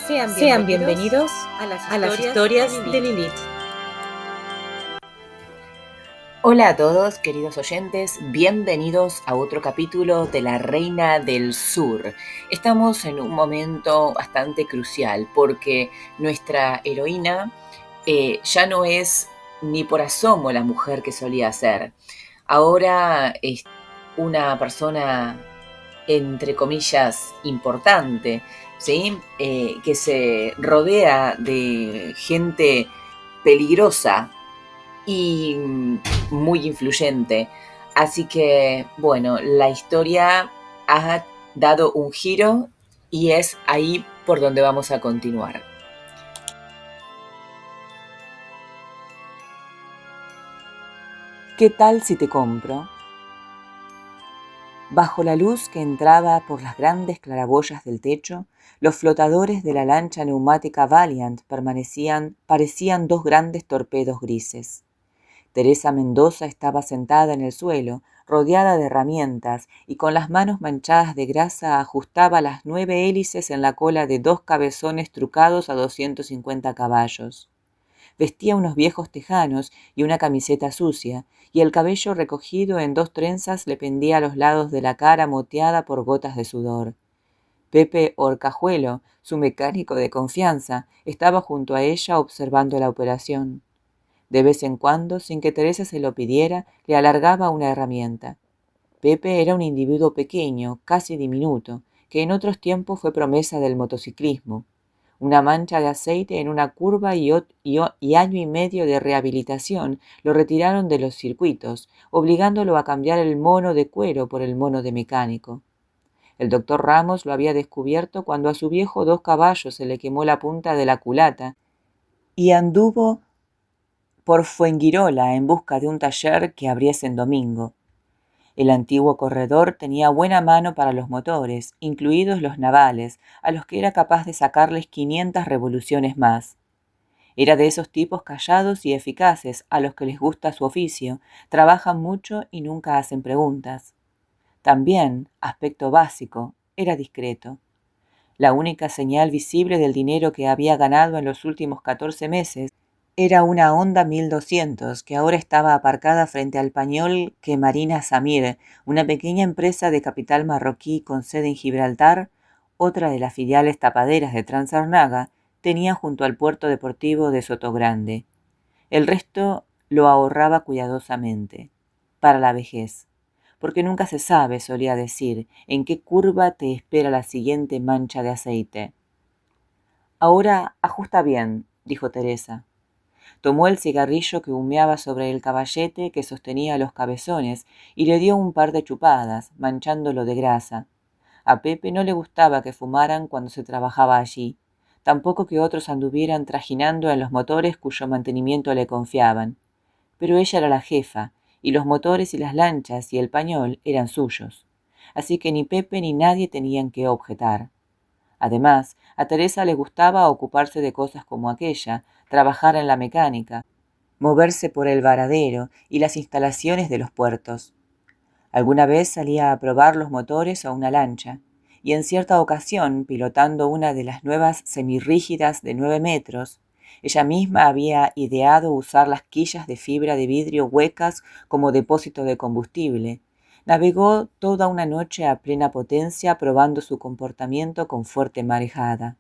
Sean bienvenidos a las historias de Lilith. Hola a todos, queridos oyentes, bienvenidos a otro capítulo de La Reina del Sur. Estamos en un momento bastante crucial porque nuestra heroína ya no es ni por asomo la mujer que solía ser. Ahora es una persona, entre comillas, importante, ¿sí? Que se rodea de gente peligrosa y muy influyente. Así que, bueno, la historia ha dado un giro y es ahí por donde vamos a continuar. ¿Qué tal si te compro? Bajo la luz que entraba por las grandes claraboyas del techo, los flotadores de la lancha neumática Valiant parecían dos grandes torpedos grises. Teresa Mendoza estaba sentada en el suelo, rodeada de herramientas, y con las manos manchadas de grasa ajustaba las 9 hélices en la cola de 2 cabezones trucados a 250 caballos. Vestía unos viejos tejanos y una camiseta sucia, y el cabello recogido en 2 trenzas le pendía a los lados de la cara moteada por gotas de sudor. Pepe Horcajuelo, su mecánico de confianza, estaba junto a ella observando la operación. De vez en cuando, sin que Teresa se lo pidiera, le alargaba una herramienta. Pepe era un individuo pequeño, casi diminuto, que en otros tiempos fue promesa del motociclismo. Una mancha de aceite en una curva y año y medio de rehabilitación lo retiraron de los circuitos, obligándolo a cambiar el mono de cuero por el mono de mecánico. El doctor Ramos lo había descubierto cuando a su viejo 2 caballos se le quemó la punta de la culata y anduvo por Fuengirola en busca de un taller que abriese en domingo. El antiguo corredor tenía buena mano para los motores, incluidos los navales, a los que era capaz de sacarles 500 revoluciones más. Era de esos tipos callados y eficaces a los que les gusta su oficio, trabajan mucho y nunca hacen preguntas. También, aspecto básico, era discreto. La única señal visible del dinero que había ganado en los últimos 14 meses era una Honda 1200 que ahora estaba aparcada frente al pañol que Marina Samir, una pequeña empresa de capital marroquí con sede en Gibraltar, otra de las filiales tapaderas de Transarnaga, tenía junto al puerto deportivo de Sotogrande. El resto lo ahorraba cuidadosamente, para la vejez, porque nunca se sabe, solía decir, en qué curva te espera la siguiente mancha de aceite. Ahora ajusta bien, dijo Teresa. Tomó el cigarrillo que humeaba sobre el caballete que sostenía los cabezones y le dio un par de chupadas, manchándolo de grasa. A Pepe no le gustaba que fumaran cuando se trabajaba allí, tampoco que otros anduvieran trajinando en los motores cuyo mantenimiento le confiaban. Pero ella era la jefa, y los motores y las lanchas y el pañol eran suyos. Así que ni Pepe ni nadie tenían que objetar. Además, a Teresa le gustaba ocuparse de cosas como aquella, trabajar en la mecánica, moverse por el varadero y las instalaciones de los puertos. Alguna vez salía a probar los motores o una lancha, y en cierta ocasión, pilotando una de las nuevas semirrígidas de 9 metros, ella misma había ideado usar las quillas de fibra de vidrio huecas como depósito de combustible. Navegó toda una noche a plena potencia probando su comportamiento con fuerte marejada.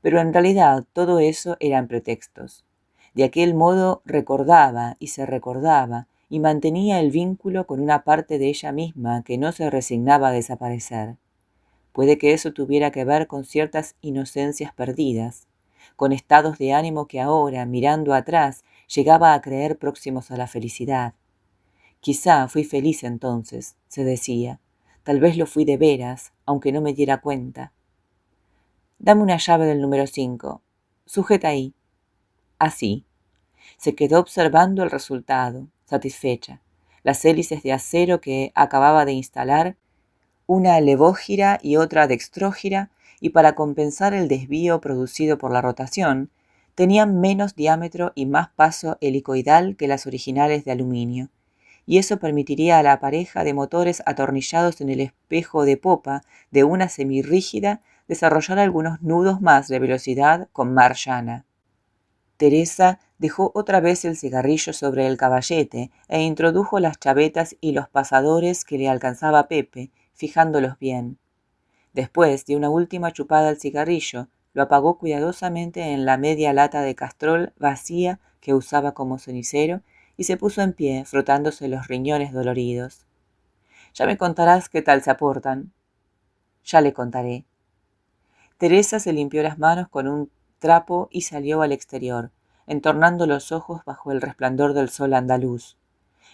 Pero en realidad todo eso eran pretextos. De aquel modo recordaba y se recordaba y mantenía el vínculo con una parte de ella misma que no se resignaba a desaparecer. Puede que eso tuviera que ver con ciertas inocencias perdidas, con estados de ánimo que ahora, mirando atrás, llegaba a creer próximos a la felicidad. Quizá fui feliz entonces, se decía. Tal vez lo fui de veras, aunque no me diera cuenta. Dame una llave del número 5. Sujeta ahí. Así. Se quedó observando el resultado, satisfecha. Las hélices de acero que acababa de instalar, una levógira y otra dextrógira, y para compensar el desvío producido por la rotación, tenían menos diámetro y más paso helicoidal que las originales de aluminio, y eso permitiría a la pareja de motores atornillados en el espejo de popa de una semirrígida desarrollar algunos nudos más de velocidad con mar llana. Teresa dejó otra vez el cigarrillo sobre el caballete e introdujo las chavetas y los pasadores que le alcanzaba Pepe, fijándolos bien. Después de una última chupada al cigarrillo, lo apagó cuidadosamente en la media lata de castrol vacía que usaba como cenicero y se puso en pie, frotándose los riñones doloridos. «Ya me contarás qué tal se aportan». «Ya le contaré». Teresa se limpió las manos con un trapo y salió al exterior, entornando los ojos bajo el resplandor del sol andaluz.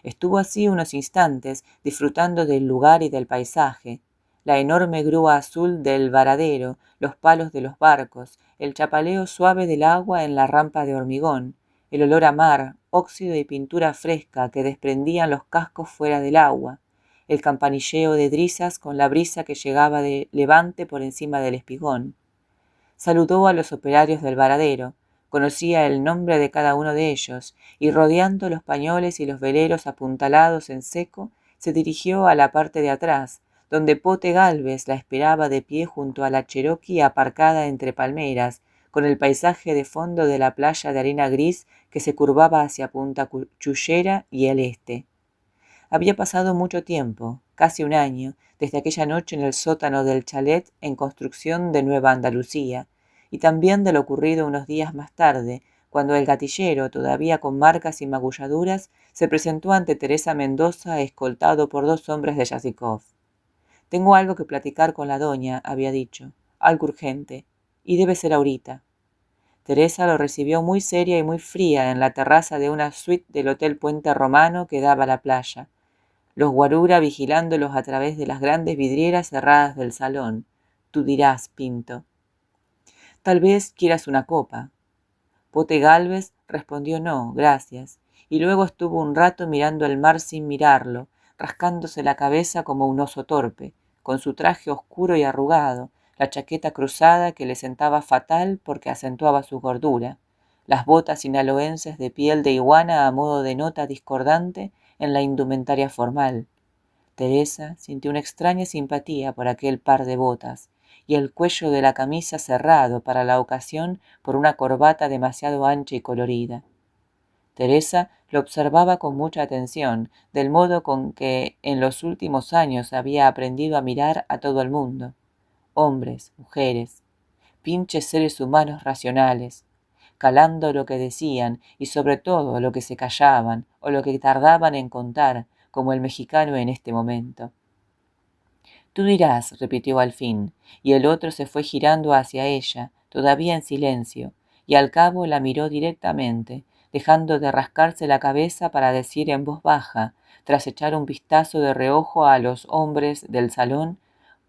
Estuvo así unos instantes, disfrutando del lugar y del paisaje, la enorme grúa azul del varadero, los palos de los barcos, el chapaleo suave del agua en la rampa de hormigón, el olor a mar, óxido y pintura fresca que desprendían los cascos fuera del agua, el campanilleo de drisas con la brisa que llegaba de levante por encima del espigón. Saludó a los operarios del varadero, conocía el nombre de cada uno de ellos, y rodeando los pañoles y los veleros apuntalados en seco, se dirigió a la parte de atrás, donde Pote Gálvez la esperaba de pie junto a la Cherokee aparcada entre palmeras, con el paisaje de fondo de la playa de arena gris que se curvaba hacia Punta Chullera y el este. Había pasado mucho tiempo, casi un año, desde aquella noche en el sótano del chalet en construcción de Nueva Andalucía, y también de lo ocurrido unos días más tarde, cuando el gatillero, todavía con marcas y magulladuras, se presentó ante Teresa Mendoza escoltado por 2 hombres de Yazikov. «Tengo algo que platicar con la doña», había dicho, «algo urgente, y debe ser ahorita». Teresa lo recibió muy seria y muy fría en la terraza de una suite del Hotel Puente Romano que daba a la playa, los guarura vigilándolos a través de las grandes vidrieras cerradas del salón. «Tú dirás, Pinto». «Tal vez quieras una copa». Pote Gálvez respondió no, gracias, y luego estuvo un rato mirando el mar sin mirarlo, rascándose la cabeza como un oso torpe, con su traje oscuro y arrugado, la chaqueta cruzada que le sentaba fatal porque acentuaba su gordura, las botas sinaloenses de piel de iguana a modo de nota discordante en la indumentaria formal. Teresa sintió una extraña simpatía por aquel par de botas, y el cuello de la camisa cerrado para la ocasión por una corbata demasiado ancha y colorida. Teresa lo observaba con mucha atención, del modo con que en los últimos años había aprendido a mirar a todo el mundo. Hombres, mujeres, pinches seres humanos racionales, calando lo que decían y sobre todo lo que se callaban o lo que tardaban en contar, como el mexicano en este momento. «Tú dirás», repitió al fin, y el otro se fue girando hacia ella, todavía en silencio, y al cabo la miró directamente, dejando de rascarse la cabeza para decir en voz baja, tras echar un vistazo de reojo a los hombres del salón,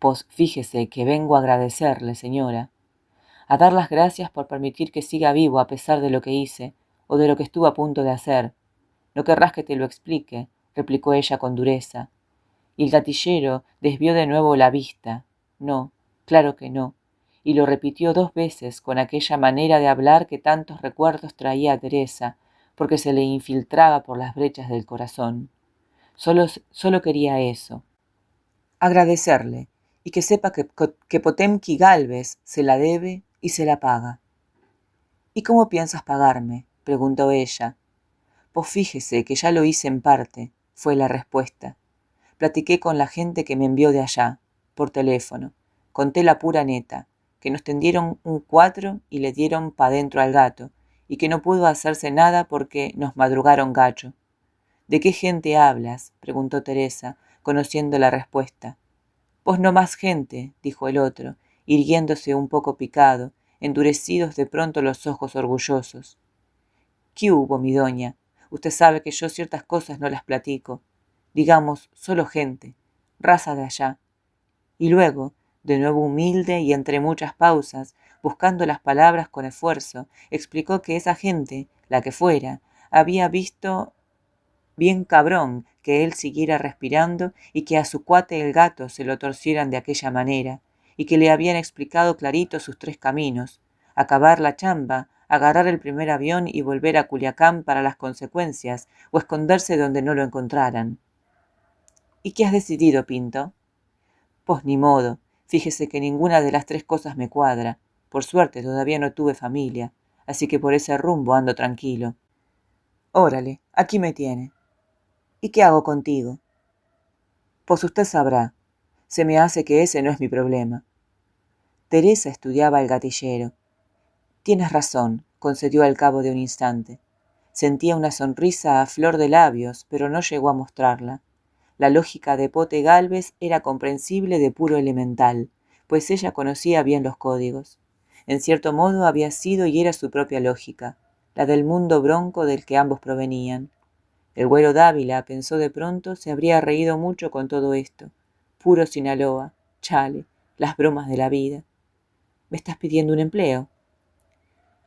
«Pues fíjese que vengo a agradecerle, señora, a dar las gracias por permitir que siga vivo a pesar de lo que hice, o de lo que estuve a punto de hacer. No querrás que te lo explique», replicó ella con dureza. Y el gatillero desvió de nuevo la vista. «No, claro que no», y lo repitió 2 veces con aquella manera de hablar que tantos recuerdos traía a Teresa, porque se le infiltraba por las brechas del corazón. Solo quería eso, agradecerle, y que sepa que Potemkin Gálvez se la debe y se la paga. «¿Y cómo piensas pagarme?», preguntó ella. «Pues fíjese que ya lo hice en parte», fue la respuesta. «Platiqué con la gente que me envió de allá, por teléfono. Conté la pura neta, que nos tendieron un 4 y le dieron pa' dentro al gato, y que no pudo hacerse nada porque nos madrugaron gacho». «¿De qué gente hablas?», preguntó Teresa, conociendo la respuesta. «Pues no más gente», dijo el otro, irguiéndose un poco picado, endurecidos de pronto los ojos orgullosos. «¿Qué hubo, mi doña? Usted sabe que yo ciertas cosas no las platico. Digamos, solo gente, raza de allá». Y luego, de nuevo humilde y entre muchas pausas, buscando las palabras con esfuerzo, explicó que esa gente, la que fuera, había visto bien cabrón que él siguiera respirando y que a su cuate el gato se lo torcieran de aquella manera, y que le habían explicado clarito sus 3 caminos: acabar la chamba, agarrar el primer avión y volver a Culiacán para las consecuencias, o esconderse donde no lo encontraran. «¿Y qué has decidido, Pinto?». «Pues ni modo. Fíjese que ninguna de las tres cosas me cuadra. Por suerte todavía no tuve familia, así que por ese rumbo ando tranquilo. Órale, aquí me tiene. ¿Y qué hago contigo? Pues usted sabrá. Se me hace que ese no es mi problema. Teresa estudiaba el gatillero. Tienes razón, concedió al cabo de un instante. Sentía una sonrisa a flor de labios, pero no llegó a mostrarla. La lógica de Pote Gálvez era comprensible de puro elemental, pues ella conocía bien los códigos. En cierto modo había sido y era su propia lógica, la del mundo bronco del que ambos provenían. El güero Dávila, pensó de pronto, se habría reído mucho con todo esto. Puro Sinaloa, chale, las bromas de la vida. ¿Me estás pidiendo un empleo?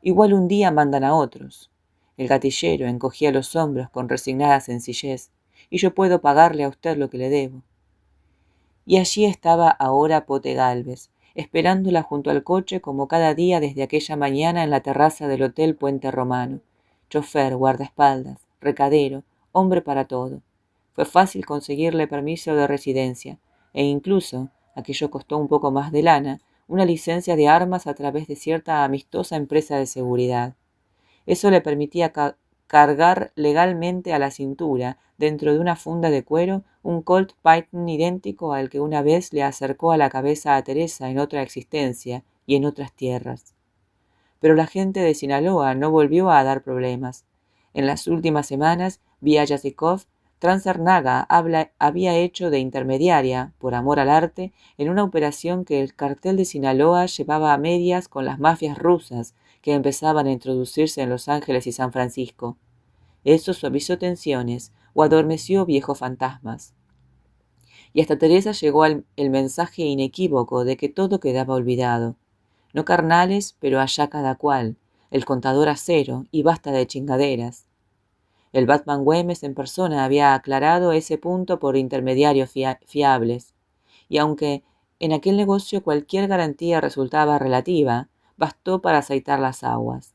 Igual un día mandan a otros. El gatillero encogía los hombros con resignada sencillez, y yo puedo pagarle a usted lo que le debo. Y allí estaba ahora Pote Gálvez, esperándola junto al coche como cada día desde aquella mañana en la terraza del Hotel Puente Romano. Chofer, guardaespaldas, recadero, hombre para todo. Fue fácil conseguirle permiso de residencia, e incluso, aquello costó un poco más de lana, una licencia de armas a través de cierta amistosa empresa de seguridad. Eso le permitía cargar legalmente a la cintura, dentro de una funda de cuero, un Colt Python idéntico al que una vez le acercó a la cabeza a Teresa en otra existencia y en otras tierras. Pero la gente de Sinaloa no volvió a dar problemas. En las últimas semanas, Bialyazikov, Transarnaga había hecho de intermediaria, por amor al arte, en una operación que el cartel de Sinaloa llevaba a medias con las mafias rusas que empezaban a introducirse en Los Ángeles y San Francisco. Eso suavizó tensiones o adormeció viejos fantasmas. Y hasta Teresa llegó el mensaje inequívoco de que todo quedaba olvidado. No carnales, pero allá cada cual, el contador a cero y basta de chingaderas. El Batman Güemes en persona había aclarado ese punto por intermediarios fiables, y aunque en aquel negocio cualquier garantía resultaba relativa, bastó para aceitar las aguas.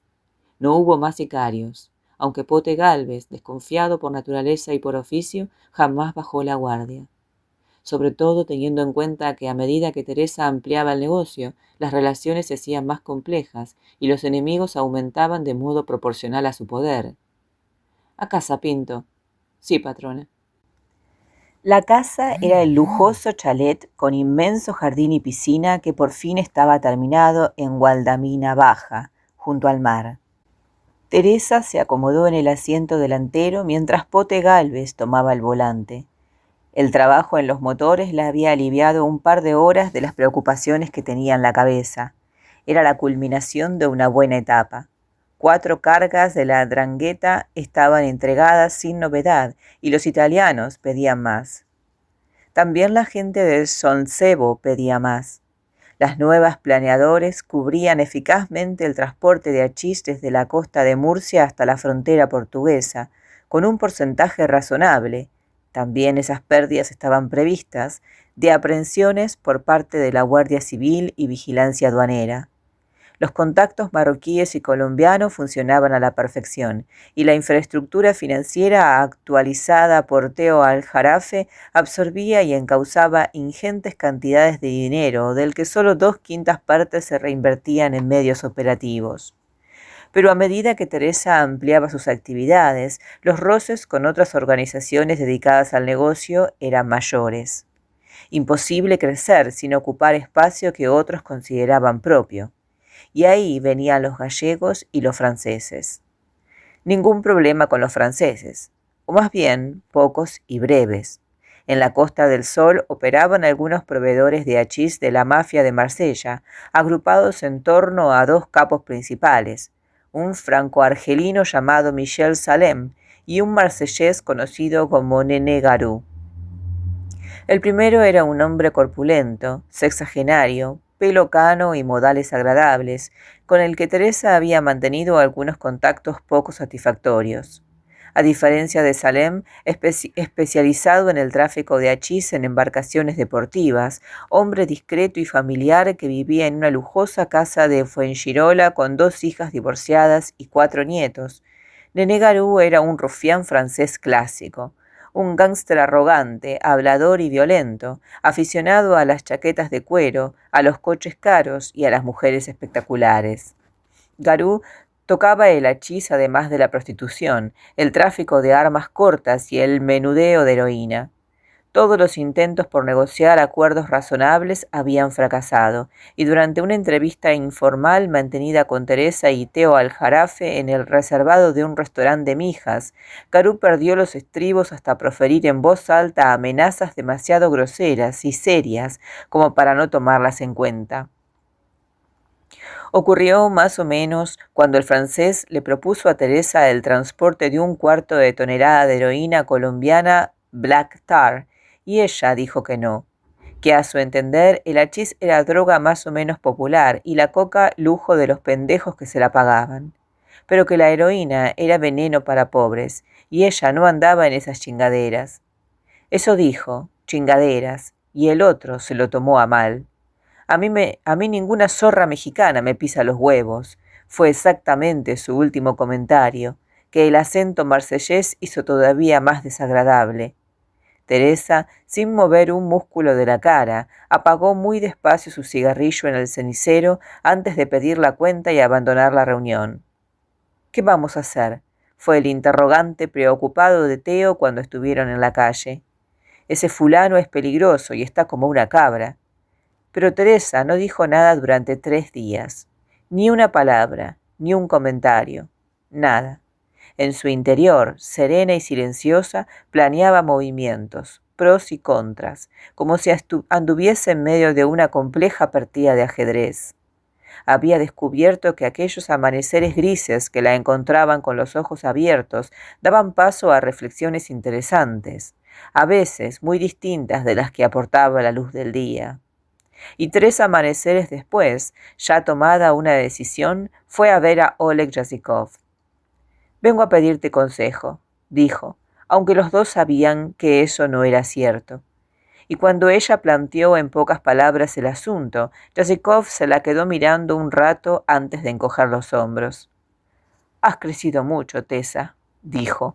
No hubo más sicarios, aunque Pote Gálvez, desconfiado por naturaleza y por oficio, jamás bajó la guardia. Sobre todo teniendo en cuenta que a medida que Teresa ampliaba el negocio, las relaciones se hacían más complejas y los enemigos aumentaban de modo proporcional a su poder. ¿A casa, Pinto? Sí, patrona. La casa era el lujoso chalet con inmenso jardín y piscina que por fin estaba terminado en Gualdamina Baja, junto al mar. Teresa se acomodó en el asiento delantero mientras Pote Gálvez tomaba el volante. El trabajo en los motores le había aliviado un par de horas de las preocupaciones que tenía en la cabeza. Era la culminación de una buena etapa. 4 cargas de la Drangheta estaban entregadas sin novedad y los italianos pedían más. También la gente del Solsebo pedía más. Las nuevas planeadores cubrían eficazmente el transporte de hachís desde la costa de Murcia hasta la frontera portuguesa, con un porcentaje razonable. También esas pérdidas estaban previstas de aprehensiones por parte de la Guardia Civil y Vigilancia Aduanera. Los contactos marroquíes y colombianos funcionaban a la perfección, y la infraestructura financiera actualizada por Teo Al-Jarafe absorbía y encauzaba ingentes cantidades de dinero, del que solo 2/5 partes se reinvertían en medios operativos. Pero a medida que Teresa ampliaba sus actividades, los roces con otras organizaciones dedicadas al negocio eran mayores. Imposible crecer sin ocupar espacio que otros consideraban propio. Y ahí venían los gallegos y los franceses. Ningún problema con los franceses, o más bien pocos y breves. En la Costa del Sol operaban algunos proveedores de hachís de la mafia de Marsella, agrupados en torno a 2 capos principales, un franco-argelino llamado Michel Salem y un marsellés conocido como Nené Garou. El primero era un hombre corpulento, sexagenario, pelo cano y modales agradables, con el que Teresa había mantenido algunos contactos poco satisfactorios. A diferencia de Salem, especializado en el tráfico de hachís en embarcaciones deportivas, hombre discreto y familiar que vivía en una lujosa casa de Fuengirola con 2 hijas divorciadas y 4 nietos. Nené Garou era un rufián francés clásico, un gángster arrogante, hablador y violento, aficionado a las chaquetas de cuero, a los coches caros y a las mujeres espectaculares. Garou tocaba el hachís además de la prostitución, el tráfico de armas cortas y el menudeo de heroína. Todos los intentos por negociar acuerdos razonables habían fracasado, y durante una entrevista informal mantenida con Teresa y Theo Aljarafe en el reservado de un restaurante de Mijas, Garou perdió los estribos hasta proferir en voz alta amenazas demasiado groseras y serias como para no tomarlas en cuenta. Ocurrió más o menos cuando el francés le propuso a Teresa el transporte de 1/4 de tonelada de heroína colombiana Black Tar, y ella dijo que no, que a su entender el hachís era droga más o menos popular y la coca lujo de los pendejos que se la pagaban, pero que la heroína era veneno para pobres y ella no andaba en esas chingaderas. Eso dijo, chingaderas, y el otro se lo tomó a mal. A mí ninguna zorra mexicana me pisa los huevos, fue exactamente su último comentario, que el acento marsellés hizo todavía más desagradable. Teresa, sin mover un músculo de la cara, apagó muy despacio su cigarrillo en el cenicero antes de pedir la cuenta y abandonar la reunión. ¿Qué vamos a hacer?, fue el interrogante preocupado de Theo cuando estuvieron en la calle. Ese fulano es peligroso y está como una cabra. Pero Teresa no dijo nada durante 3 días. Ni una palabra, ni un comentario. Nada. En su interior, serena y silenciosa, planeaba movimientos, pros y contras, como si anduviese en medio de una compleja partida de ajedrez. Había descubierto que aquellos amaneceres grises que la encontraban con los ojos abiertos daban paso a reflexiones interesantes, a veces muy distintas de las que aportaba la luz del día. Y 3 amaneceres después, ya tomada una decisión, fue a ver a Oleg Yazikov. «Vengo a pedirte consejo», dijo, aunque los dos sabían que eso no era cierto. Y cuando ella planteó en pocas palabras el asunto, Yazikov se la quedó mirando un rato antes de encoger los hombros. «Has crecido mucho, Tessa», dijo.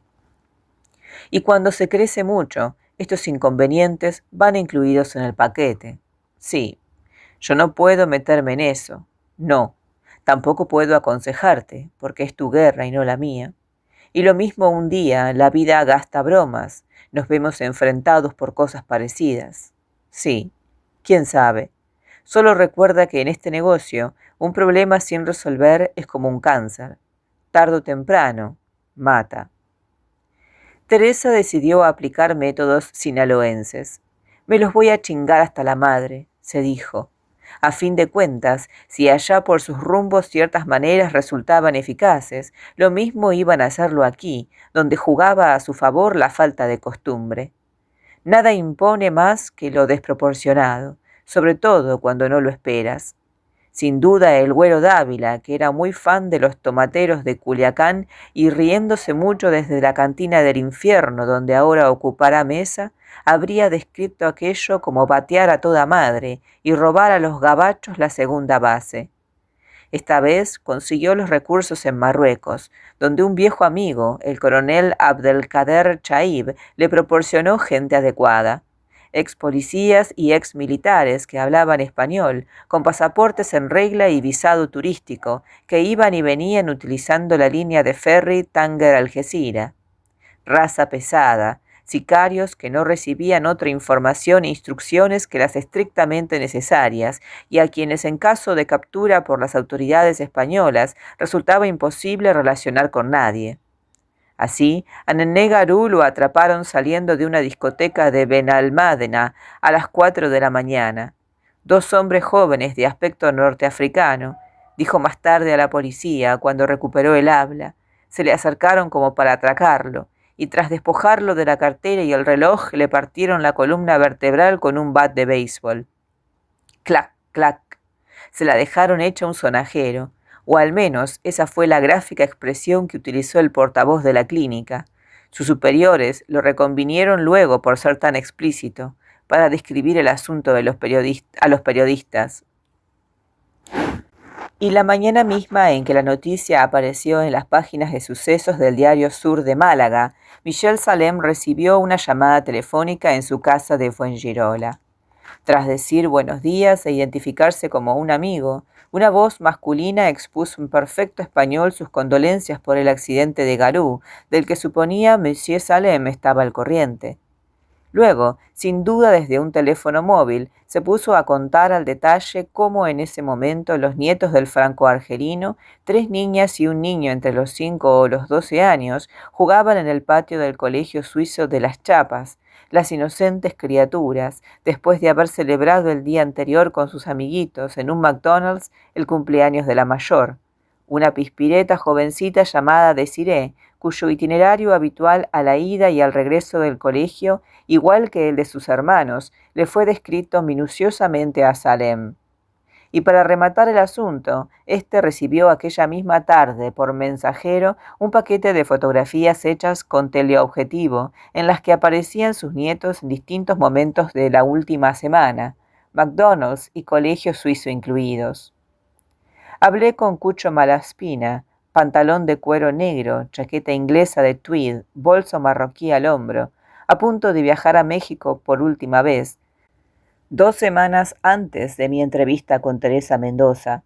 «Y cuando se crece mucho, estos inconvenientes van incluidos en el paquete. Sí, yo no puedo meterme en eso. No. Tampoco puedo aconsejarte, porque es tu guerra y no la mía. Y lo mismo un día, la vida gasta bromas, nos vemos enfrentados por cosas parecidas. Sí, quién sabe. Solo recuerda que en este negocio, un problema sin resolver es como un cáncer. Tarde o temprano, mata». Teresa decidió aplicar métodos sinaloenses. «Me los voy a chingar hasta la madre», se dijo. A fin de cuentas, si allá por sus rumbos ciertas maneras resultaban eficaces, lo mismo iban a hacerlo aquí, donde jugaba a su favor la falta de costumbre. Nada impone más que lo desproporcionado, sobre todo cuando no lo esperas. Sin duda el Güero Dávila, que era muy fan de los tomateros de Culiacán y riéndose mucho desde la cantina del infierno donde ahora ocupará mesa, habría descrito aquello como batear a toda madre y robar a los gabachos la segunda base. Esta vez consiguió los recursos en Marruecos, donde un viejo amigo, el coronel Abdelkader Chaib, le proporcionó gente adecuada. Ex policías y ex militares que hablaban español, con pasaportes en regla y visado turístico, que iban y venían utilizando la línea de ferry Tánger-Algeciras. Raza pesada, sicarios que no recibían otra información e instrucciones que las estrictamente necesarias y a quienes en caso de captura por las autoridades españolas resultaba imposible relacionar con nadie. Así, a Nené Garou lo atraparon saliendo de una discoteca de Benalmádena a las 4 de la mañana. 2 hombres jóvenes de aspecto norteafricano, dijo más tarde a la policía cuando recuperó el habla, se le acercaron como para atracarlo, y tras despojarlo de la cartera y el reloj le partieron la columna vertebral con un bat de béisbol. Clac, clac. Se la dejaron hecha un sonajero, o al menos esa fue la gráfica expresión que utilizó el portavoz de la clínica. Sus superiores lo reconvinieron luego por ser tan explícito, para describir el asunto de a los periodistas. Y la mañana misma en que la noticia apareció en las páginas de sucesos del diario Sur de Málaga, Michel Salem recibió una llamada telefónica en su casa de Fuengirola. Tras decir buenos días e identificarse como un amigo, una voz masculina expuso en perfecto español sus condolencias por el accidente de Garou, del que suponía Monsieur Salem estaba al corriente. Luego, sin duda desde un teléfono móvil, se puso a contar al detalle cómo en ese momento los nietos del franco-argelino, 3 niñas y un niño entre los 5 o los 12 años, jugaban en el patio del colegio suizo de Las Chapas, las inocentes criaturas, después de haber celebrado el día anterior con sus amiguitos en un McDonald's el cumpleaños de la mayor, una pispireta jovencita llamada Desiree, cuyo itinerario habitual a la ida y al regreso del colegio, igual que el de sus hermanos, le fue descrito minuciosamente a Salem. Y para rematar el asunto, éste recibió aquella misma tarde por mensajero un paquete de fotografías hechas con teleobjetivo, en las que aparecían sus nietos en distintos momentos de la última semana, McDonald's y colegio suizo incluidos. Hablé con Cucho Malaspina, pantalón de cuero negro, chaqueta inglesa de tweed, bolso marroquí al hombro, a punto de viajar a México por última vez, 2 semanas antes de mi entrevista con Teresa Mendoza.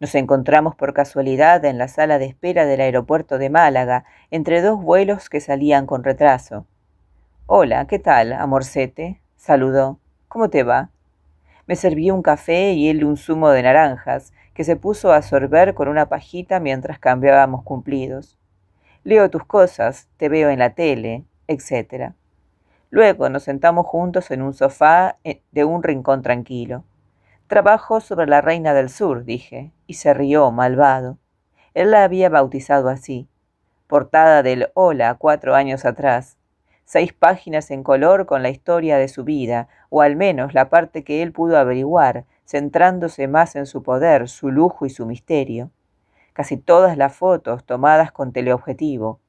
Nos encontramos por casualidad en la sala de espera del aeropuerto de Málaga, entre 2 vuelos que salían con retraso. «Hola, ¿qué tal, amorcete?», saludó. «¿Cómo te va?». Me serví un café y él un zumo de naranjas, que se puso a sorber con una pajita mientras cambiábamos cumplidos. «Leo tus cosas, te veo en la tele», etc. Luego nos sentamos juntos en un sofá de un rincón tranquilo. «Trabajo sobre la Reina del Sur», dije, y se rió, malvado. Él la había bautizado así. Portada del Hola 4 años atrás. 6 páginas en color con la historia de su vida, o al menos la parte que él pudo averiguar, centrándose más en su poder, su lujo y su misterio. Casi todas las fotos tomadas con teleobjetivo.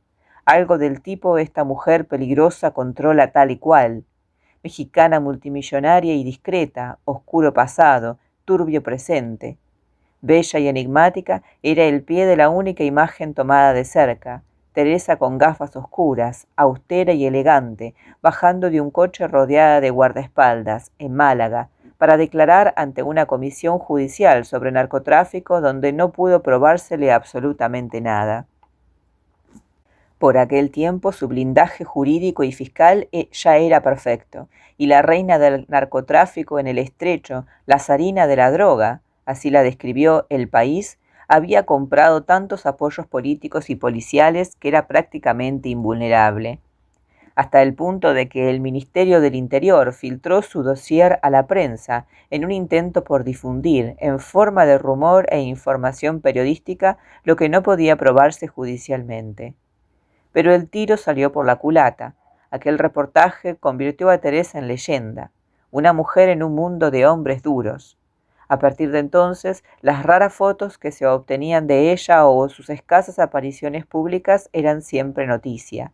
Algo del tipo «esta mujer peligrosa controla tal y cual». Mexicana multimillonaria y discreta, oscuro pasado, turbio presente. Bella y enigmática era el pie de la única imagen tomada de cerca. Teresa con gafas oscuras, austera y elegante, bajando de un coche rodeada de guardaespaldas, en Málaga, para declarar ante una comisión judicial sobre narcotráfico donde no pudo probársele absolutamente nada. Por aquel tiempo su blindaje jurídico y fiscal ya era perfecto, y la reina del narcotráfico en el estrecho, la zarina de la droga, así la describió El País, había comprado tantos apoyos políticos y policiales que era prácticamente invulnerable, hasta el punto de que el Ministerio del Interior filtró su dossier a la prensa en un intento por difundir, en forma de rumor e información periodística, lo que no podía probarse judicialmente. Pero el tiro salió por la culata. Aquel reportaje convirtió a Teresa en leyenda, una mujer en un mundo de hombres duros. A partir de entonces, las raras fotos que se obtenían de ella o sus escasas apariciones públicas eran siempre noticia.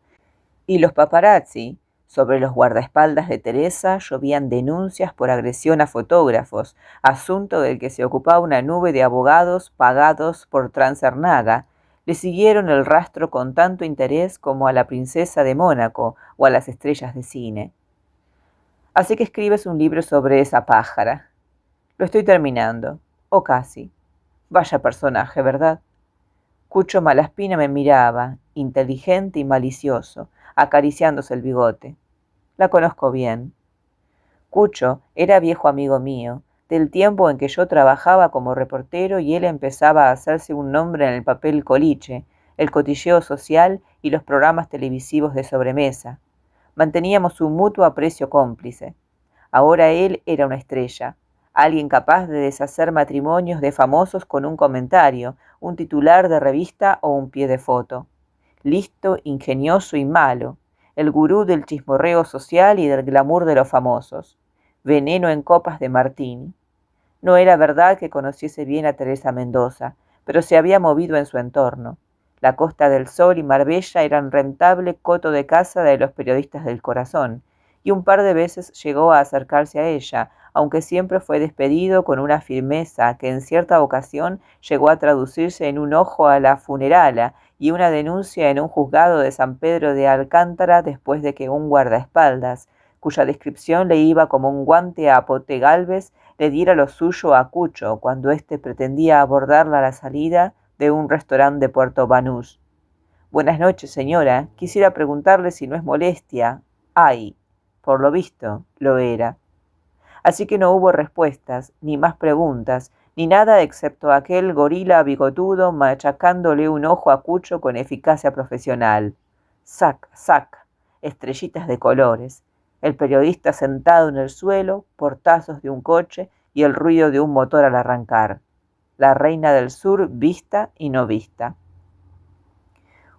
Y los paparazzi, sobre los guardaespaldas de Teresa, llovían denuncias por agresión a fotógrafos, asunto del que se ocupaba una nube de abogados pagados por Transarnaga. Le siguieron el rastro con tanto interés como a la princesa de Mónaco o a las estrellas de cine. Así que escribes un libro sobre esa pájara. Lo estoy terminando, o casi. Vaya personaje, ¿verdad? Cucho Malaspina me miraba, inteligente y malicioso, acariciándose el bigote. La conozco bien. Cucho era viejo amigo mío, del tiempo en que yo trabajaba como reportero y él empezaba a hacerse un nombre en el papel coliche, el cotilleo social y los programas televisivos de sobremesa. Manteníamos un mutuo aprecio cómplice. Ahora él era una estrella, alguien capaz de deshacer matrimonios de famosos con un comentario, un titular de revista o un pie de foto. Listo, ingenioso y malo, el gurú del chismorreo social y del glamour de los famosos. Veneno en copas de martini. No era verdad que conociese bien a Teresa Mendoza, pero se había movido en su entorno. La Costa del Sol y Marbella eran rentable coto de caza de los periodistas del corazón, y un par de veces llegó a acercarse a ella, aunque siempre fue despedido con una firmeza que en cierta ocasión llegó a traducirse en un ojo a la funerala y una denuncia en un juzgado de San Pedro de Alcántara después de que un guardaespaldas, cuya descripción le iba como un guante a Pote Gálvez, le diera lo suyo a Cucho cuando éste pretendía abordarla a la salida de un restaurante de Puerto Banús. «Buenas noches, señora. Quisiera preguntarle si no es molestia». «Ay». Por lo visto, lo era. Así que no hubo respuestas, ni más preguntas, ni nada excepto aquel gorila bigotudo machacándole un ojo a Cucho con eficacia profesional. Sac, sac, estrellitas de colores, el periodista sentado en el suelo, portazos de un coche y el ruido de un motor al arrancar. La reina del sur vista y no vista.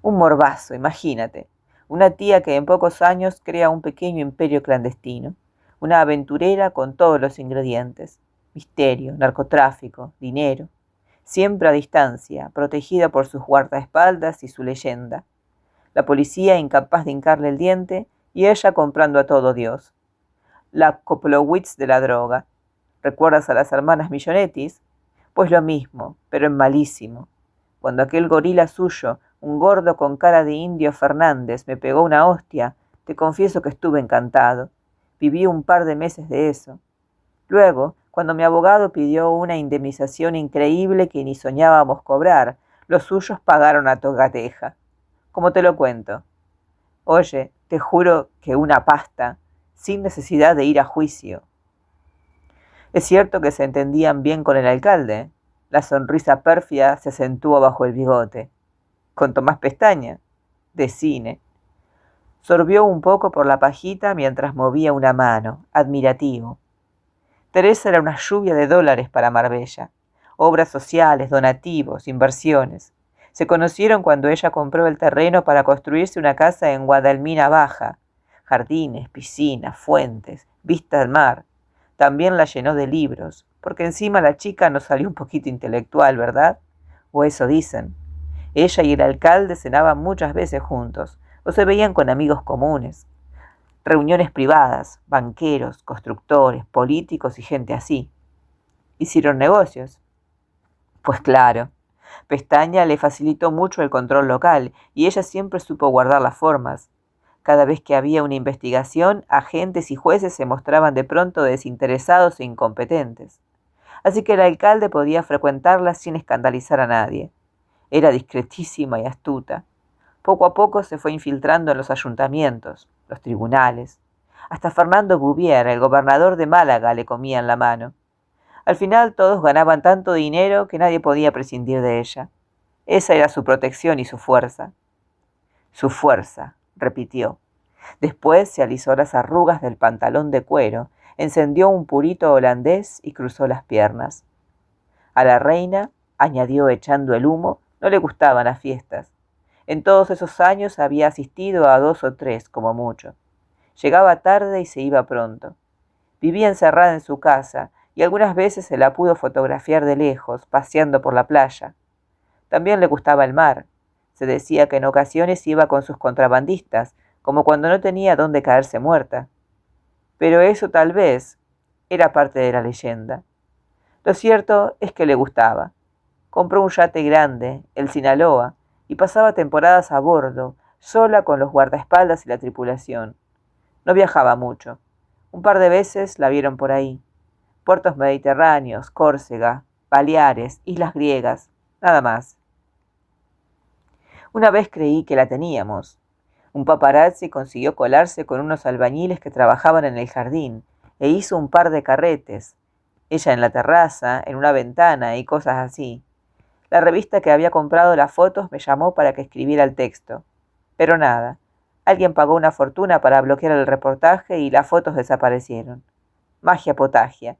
Un morbazo, imagínate. Una tía que en pocos años crea un pequeño imperio clandestino. Una aventurera con todos los ingredientes. Misterio, narcotráfico, dinero. Siempre a distancia, protegida por sus guardaespaldas y su leyenda. La policía incapaz de hincarle el diente y ella comprando a todo Dios. La Koplowitz de la droga. ¿Recuerdas a las hermanas Millonetis? Pues lo mismo, pero en malísimo. Cuando aquel gorila suyo, un gordo con cara de indio Fernández, me pegó una hostia, te confieso que estuve encantado. Viví un par de meses de eso. Luego, cuando mi abogado pidió una indemnización increíble que ni soñábamos cobrar, los suyos pagaron a togateja. ¿Cómo te lo cuento? Oye, te juro que una pasta, sin necesidad de ir a juicio. Es cierto que se entendían bien con el alcalde. La sonrisa pérfida se acentuó bajo el bigote. ¿Con Tomás Pestaña? De cine. Sorbió un poco por la pajita mientras movía una mano, admirativo. Teresa era una lluvia de dólares para Marbella. Obras sociales, donativos, inversiones. Se conocieron cuando ella compró el terreno para construirse una casa en Guadalmina Baja. Jardines, piscinas, fuentes, vista al mar. También la llenó de libros, porque encima la chica nos salió un poquito intelectual, ¿verdad? O eso dicen. Ella y el alcalde cenaban muchas veces juntos, o se veían con amigos comunes. Reuniones privadas, banqueros, constructores, políticos y gente así. ¿Hicieron negocios? Pues claro. Pestaña le facilitó mucho el control local y ella siempre supo guardar las formas. Cada vez que había una investigación, agentes y jueces se mostraban de pronto desinteresados e incompetentes. Así que el alcalde podía frecuentarla sin escandalizar a nadie. Era discretísima y astuta. Poco a poco se fue infiltrando en los ayuntamientos, los tribunales. Hasta Fernando Bouvier, el gobernador de Málaga, le comía en la mano. Al final todos ganaban tanto dinero que nadie podía prescindir de ella. Esa era su protección y su fuerza. Su fuerza, repitió. Después se alisó las arrugas del pantalón de cuero, encendió un purito holandés y cruzó las piernas. A la reina, añadió echando el humo, no le gustaban las fiestas. En todos esos años había asistido a 2 o 3, como mucho. Llegaba tarde y se iba pronto. Vivía encerrada en su casa y algunas veces se la pudo fotografiar de lejos, paseando por la playa. También le gustaba el mar. Se decía que en ocasiones iba con sus contrabandistas, como cuando no tenía dónde caerse muerta. Pero eso tal vez era parte de la leyenda. Lo cierto es que le gustaba. Compró un yate grande, el Sinaloa, y pasaba temporadas a bordo, sola con los guardaespaldas y la tripulación. No viajaba mucho. Un par de veces la vieron por ahí. Puertos mediterráneos, Córcega, Baleares, islas griegas, nada más. Una vez creí que la teníamos. Un paparazzi consiguió colarse con unos albañiles que trabajaban en el jardín e hizo un par de carretes. Ella en la terraza, en una ventana y cosas así. La revista que había comprado las fotos me llamó para que escribiera el texto. Pero nada. Alguien pagó una fortuna para bloquear el reportaje y las fotos desaparecieron. Magia potagia.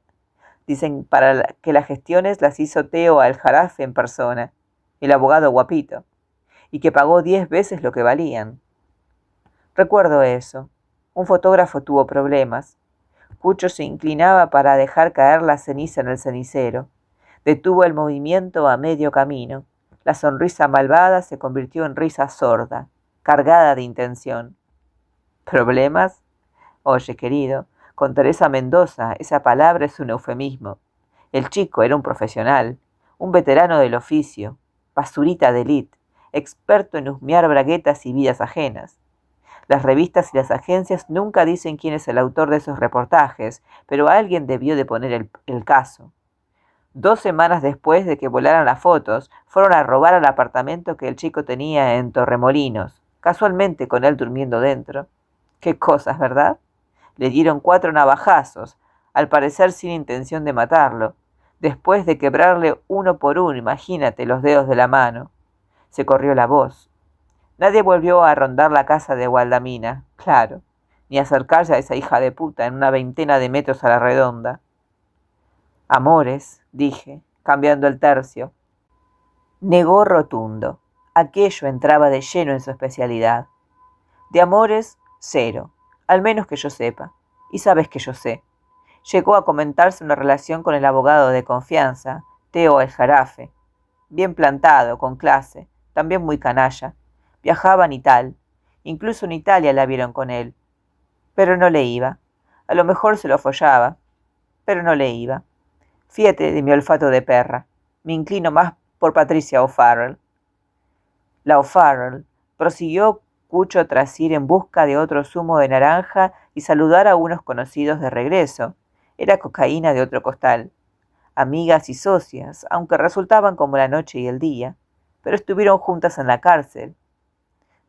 Dicen para que las gestiones las hizo Teo Aljarafe en persona, el abogado guapito, y que pagó 10 veces lo que valían. Recuerdo eso. Un fotógrafo tuvo problemas. Cucho se inclinaba para dejar caer la ceniza en el cenicero. Detuvo el movimiento a medio camino. La sonrisa malvada se convirtió en risa sorda, cargada de intención. ¿Problemas? Oye, querido, con Teresa Mendoza esa palabra es un eufemismo. El chico era un profesional, un veterano del oficio, basurita de élite, experto en husmear braguetas y vidas ajenas. Las revistas y las agencias nunca dicen quién es el autor de esos reportajes, pero alguien debió de poner el caso. 2 semanas después de que volaran las fotos, fueron a robar al apartamento que el chico tenía en Torremolinos, casualmente con él durmiendo dentro. Qué cosas, ¿verdad? Le dieron 4 navajazos, al parecer sin intención de matarlo, después de quebrarle uno por uno, imagínate, los dedos de la mano. Se corrió la voz. Nadie volvió a rondar la casa de Gualdamina, claro, ni acercarse a esa hija de puta en una 20 de metros a la redonda. Amores, dije, cambiando el tercio. Negó rotundo. Aquello entraba de lleno en su especialidad. De amores, 0, al menos que yo sepa. Y sabes que yo sé. Llegó a comentarse una relación con el abogado de confianza, Teo el Jarafe. Bien plantado, con clase, también muy canalla. Viajaban y tal. Incluso en Italia la vieron con él. Pero no le iba. A lo mejor se lo follaba. Pero no le iba. Fíjate de mi olfato de perra. Me inclino más por Patricia O'Farrell. La O'Farrell, prosiguió Cucho tras ir en busca de otro zumo de naranja y saludar a unos conocidos de regreso. Era cocaína de otro costal. Amigas y socias, aunque resultaban como la noche y el día, pero estuvieron juntas en la cárcel.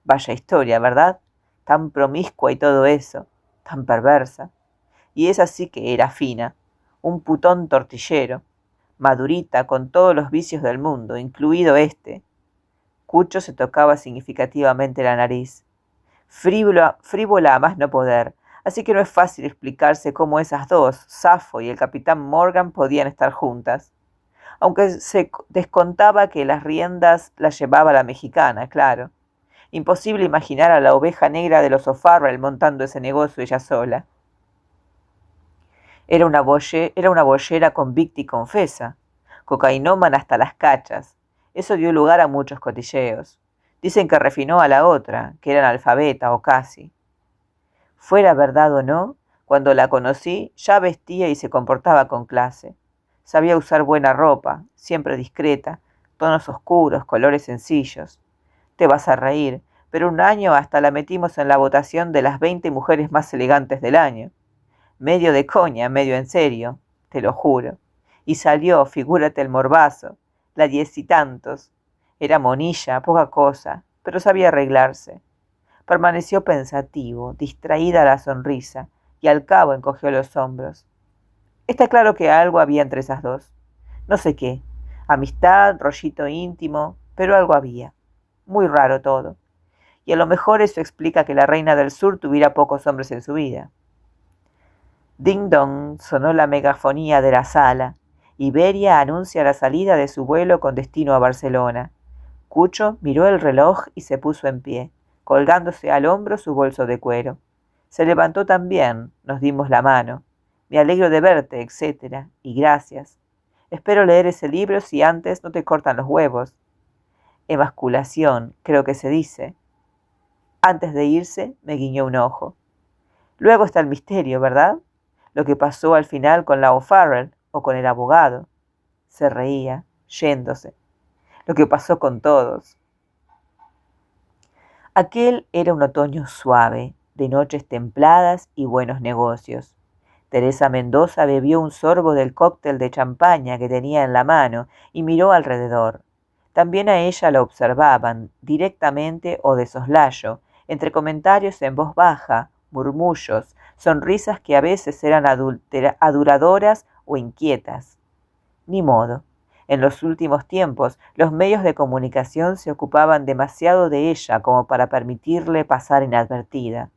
Vaya historia, ¿verdad? Tan promiscua y todo eso, tan perversa. Y esa sí que era fina, un putón tortillero, madurita con todos los vicios del mundo, incluido este. Cucho se tocaba significativamente la nariz. Frívola a más no poder, así que no es fácil explicarse cómo esas dos, Safo y el capitán Morgan, podían estar juntas. Aunque se descontaba que las riendas las llevaba la mexicana, claro. Imposible imaginar a la oveja negra de los O'Farrell montando ese negocio ella sola. Era una boyera convicta y confesa, cocainómana hasta las cachas. Eso dio lugar a muchos cotilleos. Dicen que refinó a la otra, que era analfabeta o casi. Fuera verdad o no, cuando la conocí ya vestía y se comportaba con clase. Sabía usar buena ropa, siempre discreta, tonos oscuros, colores sencillos. Te vas a reír, pero un año hasta la metimos en la votación de las 20 mujeres más elegantes del año. Medio de coña, medio en serio, te lo juro. Y salió, figúrate el morbazo, la 10 y tantos. Era monilla, poca cosa, pero sabía arreglarse. Permaneció pensativo, distraída la sonrisa, y al cabo encogió los hombros. Está claro que algo había entre esas dos. No sé qué, amistad, rollito íntimo, pero algo había. Muy raro todo. Y a lo mejor eso explica que la reina del sur tuviera pocos hombres en su vida. Ding dong, sonó la megafonía de la sala. Iberia anuncia la salida de su vuelo con destino a Barcelona. Cucho miró el reloj y se puso en pie, colgándose al hombro su bolso de cuero. Se levantó también, nos dimos la mano. Me alegro de verte, etc. Y gracias. Espero leer ese libro si antes no te cortan los huevos. Emasculación, creo que se dice. Antes de irse, me guiñó un ojo. Luego está el misterio, ¿verdad? Lo que pasó al final con la O'Farrell o con el abogado. Se reía, yéndose. Lo que pasó con todos. Aquel era un otoño suave, de noches templadas y buenos negocios. Teresa Mendoza bebió un sorbo del cóctel de champaña que tenía en la mano y miró alrededor. También a ella la observaban, directamente o de soslayo, entre comentarios en voz baja, murmullos, sonrisas que a veces eran aduladoras o inquietas. Ni modo. En los últimos tiempos, los medios de comunicación se ocupaban demasiado de ella como para permitirle pasar inadvertida.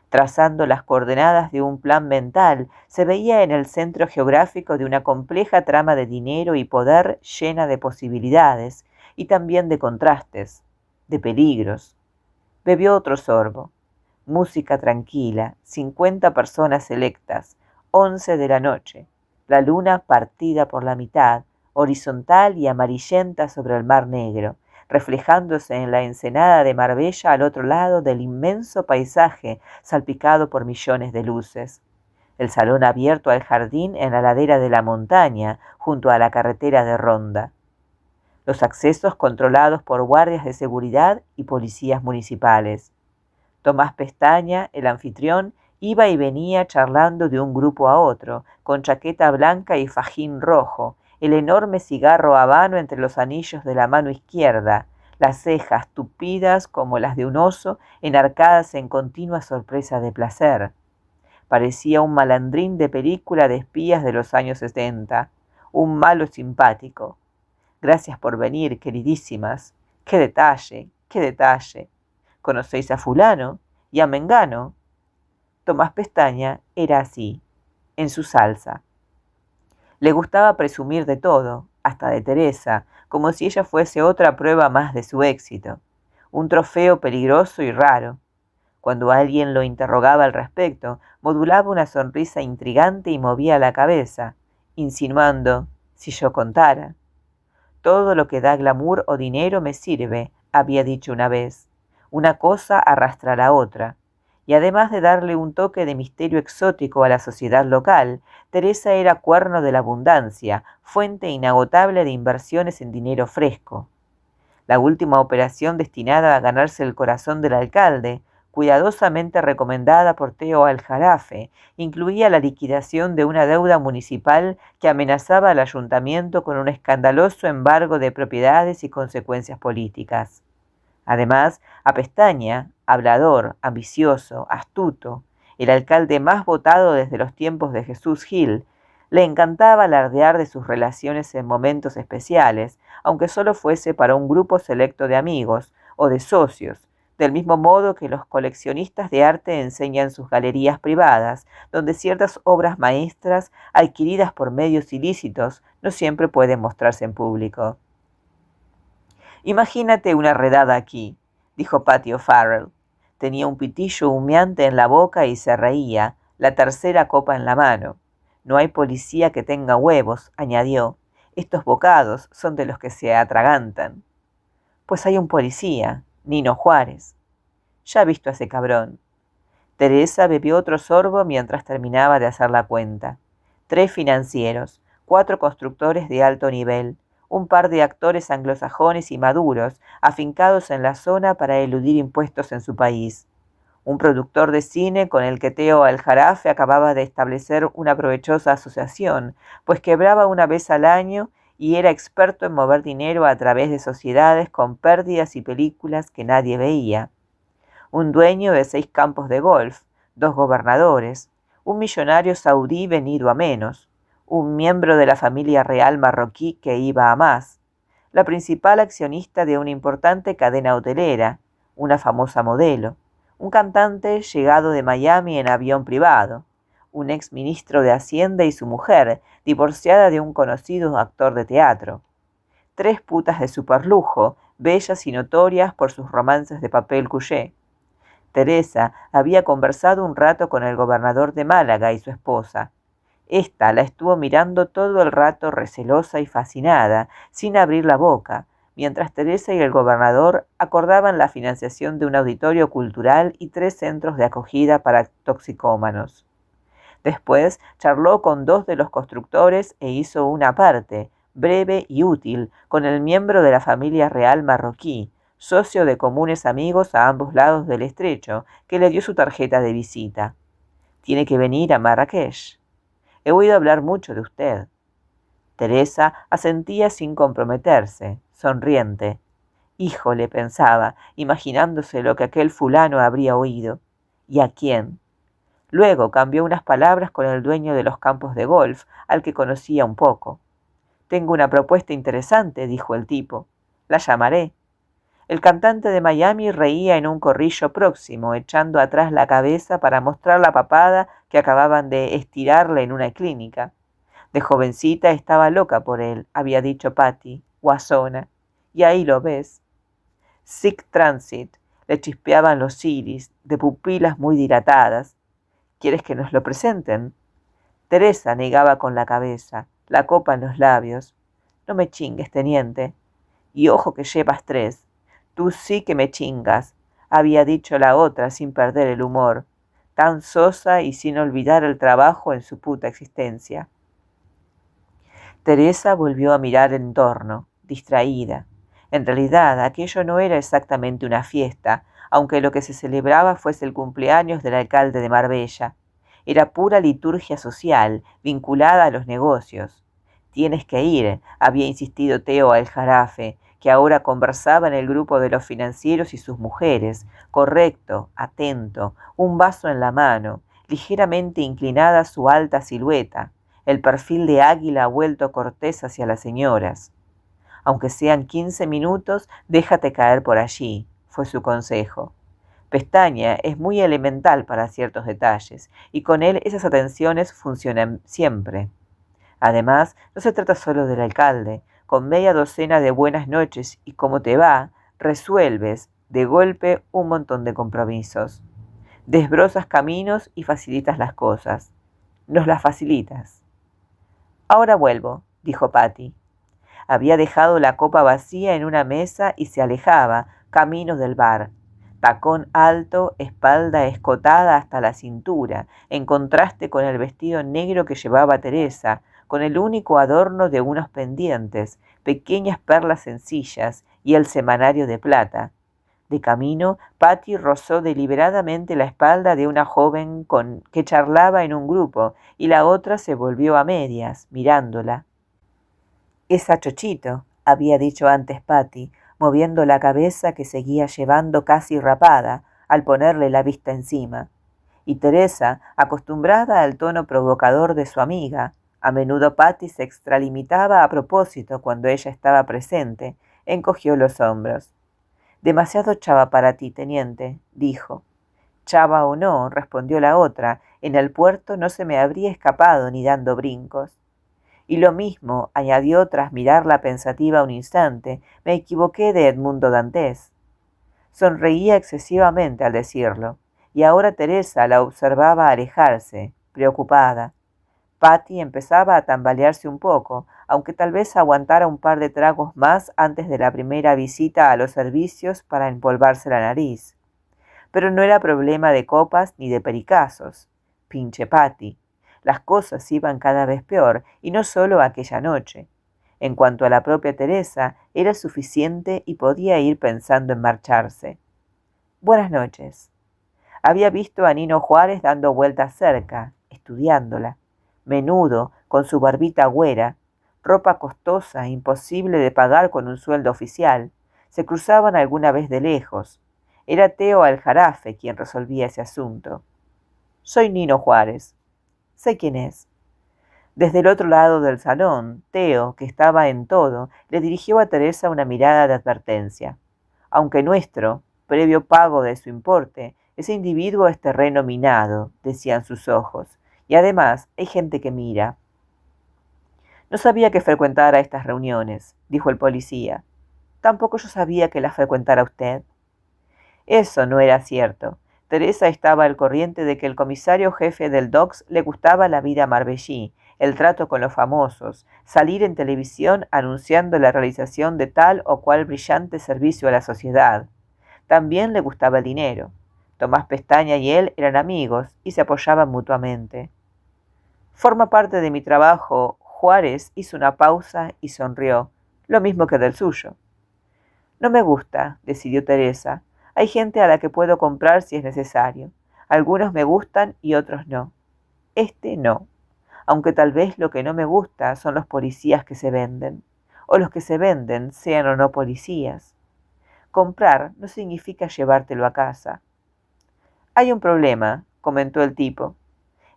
Trazando las coordenadas de un plan mental, se veía en el centro geográfico de una compleja trama de dinero y poder llena de posibilidades y también de contrastes, de peligros. Bebió otro sorbo. Música tranquila, 50 personas selectas, 11 de la noche, la luna partida por la mitad, horizontal y amarillenta sobre el mar negro, reflejándose en la ensenada de Marbella al otro lado del inmenso paisaje salpicado por millones de luces. El salón abierto al jardín en la ladera de la montaña, junto a la carretera de Ronda. Los accesos controlados por guardias de seguridad y policías municipales. Tomás Pestaña, el anfitrión, iba y venía charlando de un grupo a otro, con chaqueta blanca y fajín rojo, el enorme cigarro habano entre los anillos de la mano izquierda, las cejas tupidas como las de un oso, enarcadas en continua sorpresa de placer. Parecía un malandrín de película de espías de los años 70, un malo simpático. Gracias por venir, queridísimas. ¡Qué detalle, qué detalle! ¿Conocéis a fulano y a mengano? Tomás Pestaña era así, en su salsa. Le gustaba presumir de todo, hasta de Teresa, como si ella fuese otra prueba más de su éxito, un trofeo peligroso y raro. Cuando alguien lo interrogaba al respecto, modulaba una sonrisa intrigante y movía la cabeza, insinuando, si yo contara. Todo lo que da glamour o dinero me sirve, había dicho una vez. Una cosa arrastra a la otra. Y además de darle un toque de misterio exótico a la sociedad local, Teresa era cuerno de la abundancia, fuente inagotable de inversiones en dinero fresco. La última operación destinada a ganarse el corazón del alcalde, cuidadosamente recomendada por Teo Aljarafe, incluía la liquidación de una deuda municipal que amenazaba al ayuntamiento con un escandaloso embargo de propiedades y consecuencias políticas. Además, a Pestaña, hablador, ambicioso, astuto, el alcalde más votado desde los tiempos de Jesús Gil, le encantaba alardear de sus relaciones en momentos especiales, aunque solo fuese para un grupo selecto de amigos o de socios, del mismo modo que los coleccionistas de arte enseñan sus galerías privadas, donde ciertas obras maestras, adquiridas por medios ilícitos, no siempre pueden mostrarse en público. Imagínate una redada aquí, dijo Patty O'Farrell. Tenía un pitillo humeante en la boca y se reía, la tercera copa en la mano. No hay policía que tenga huevos, añadió. Estos bocados son de los que se atragantan. Pues hay un policía, Nino Juárez. Ya he visto a ese cabrón. Teresa bebió otro sorbo mientras terminaba de hacer la cuenta. 3 financieros, 4 constructores de alto nivel, un par de actores anglosajones y maduros, afincados en la zona para eludir impuestos en su país. Un productor de cine con el que Teo Aljarafe acababa de establecer una provechosa asociación, pues quebraba una vez al año y era experto en mover dinero a través de sociedades con pérdidas y películas que nadie veía. Un dueño de 6 campos de golf, 2 gobernadores, un millonario saudí venido a menos, un miembro de la familia real marroquí que iba a más, la principal accionista de una importante cadena hotelera, una famosa modelo, un cantante llegado de Miami en avión privado, un ex ministro de Hacienda y su mujer, divorciada de un conocido actor de teatro, 3 putas de superlujo, bellas y notorias por sus romances de papel couché. Teresa había conversado un rato con el gobernador de Málaga y su esposa. Ésta la estuvo mirando todo el rato recelosa y fascinada, sin abrir la boca, mientras Teresa y el gobernador acordaban la financiación de un auditorio cultural y 3 centros de acogida para toxicómanos. Después charló con 2 de los constructores e hizo una aparte, breve y útil, con el miembro de la familia real marroquí, socio de comunes amigos a ambos lados del estrecho, que le dio su tarjeta de visita. Tiene que venir a Marrakech. He oído hablar mucho de usted. Teresa asentía sin comprometerse, sonriente. Híjole, pensaba, imaginándose lo que aquel fulano habría oído. ¿Y a quién? Luego cambió unas palabras con el dueño de los campos de golf, al que conocía un poco. Tengo una propuesta interesante, dijo el tipo. La llamaré. El cantante de Miami reía en un corrillo próximo, echando atrás la cabeza para mostrar la papada que acababan de estirarle en una clínica. De jovencita estaba loca por él, había dicho Patty, guasona. Y ahí lo ves. Sic transit, le chispeaban los iris, de pupilas muy dilatadas. ¿Quieres que nos lo presenten? Teresa negaba con la cabeza, la copa en los labios. No me chingues, teniente. Y ojo que llevas 3. Tú sí que me chingas, había dicho la otra sin perder el humor, tan sosa y sin olvidar el trabajo en su puta existencia. Teresa volvió a mirar en torno, distraída. En realidad, aquello no era exactamente una fiesta, aunque lo que se celebraba fuese el cumpleaños del alcalde de Marbella. Era pura liturgia social, vinculada a los negocios. Tienes que ir, había insistido Teo Aljarafe, que ahora conversaba en el grupo de los financieros y sus mujeres, correcto, atento, un vaso en la mano, ligeramente inclinada su alta silueta, el perfil de águila vuelto cortés hacia las señoras. Aunque sean 15 minutos, déjate caer por allí, fue su consejo. Pestaña es muy elemental para ciertos detalles, y con él esas atenciones funcionan siempre. Además, no se trata solo del alcalde. Con media docena de buenas noches y cómo te va, resuelves de golpe un montón de compromisos. Desbrozas caminos y facilitas las cosas. Nos las facilitas. Ahora vuelvo, dijo Patty. Había dejado la copa vacía en una mesa y se alejaba, camino del bar. Tacón alto, espalda escotada hasta la cintura, en contraste con el vestido negro que llevaba Teresa, con el único adorno de unos pendientes, pequeñas perlas sencillas y el semanario de plata. De camino, Patty rozó deliberadamente la espalda de una joven que charlaba en un grupo, y la otra se volvió a medias, mirándola. «Esa Chochito», había dicho antes Patty, moviendo la cabeza que seguía llevando casi rapada, al ponerle la vista encima. Y Teresa, acostumbrada al tono provocador de su amiga, a menudo Patty se extralimitaba a propósito cuando ella estaba presente, encogió los hombros. «Demasiado chava para ti, teniente», dijo. «Chava o no», respondió la otra, «en el puerto no se me habría escapado ni dando brincos». «Y lo mismo», añadió tras mirarla pensativa un instante, «me equivoqué de Edmundo Dantes». Sonreía excesivamente al decirlo, y ahora Teresa la observaba alejarse, preocupada. Patty empezaba a tambalearse un poco, aunque tal vez aguantara un par de tragos más antes de la primera visita a los servicios para empolvarse la nariz. Pero no era problema de copas ni de pericazos. Pinche Patty. Las cosas iban cada vez peor, y no solo aquella noche. En cuanto a la propia Teresa, era suficiente y podía ir pensando en marcharse. «Buenas noches». Había visto a Nino Juárez dando vueltas cerca, estudiándola. Menudo, con su barbita güera, ropa costosa, imposible de pagar con un sueldo oficial. Se cruzaban alguna vez de lejos. Era Teo Aljarafe quien resolvía ese asunto. «Soy Nino Juárez». «Sé quién es». Desde el otro lado del salón, Teo, que estaba en todo, le dirigió a Teresa una mirada de advertencia. «Aunque nuestro, previo pago de su importe, ese individuo es terreno minado», decían sus ojos, «y además hay gente que mira». «No sabía que frecuentara estas reuniones», dijo el policía. «Tampoco yo sabía que las frecuentara usted». Eso no era cierto. Teresa estaba al corriente de que el comisario jefe del DOCS le gustaba la vida marbellí, el trato con los famosos, salir en televisión anunciando la realización de tal o cual brillante servicio a la sociedad. También le gustaba el dinero. Tomás Pestaña y él eran amigos y se apoyaban mutuamente. «Forma parte de mi trabajo». Juárez hizo una pausa y sonrió, lo mismo que del suyo. «No me gusta», decidió Teresa. «Hay gente a la que puedo comprar si es necesario. Algunos me gustan y otros no. Este no. Aunque tal vez lo que no me gusta son los policías que se venden. O los que se venden sean o no policías. Comprar no significa llevártelo a casa». «Hay un problema», comentó el tipo.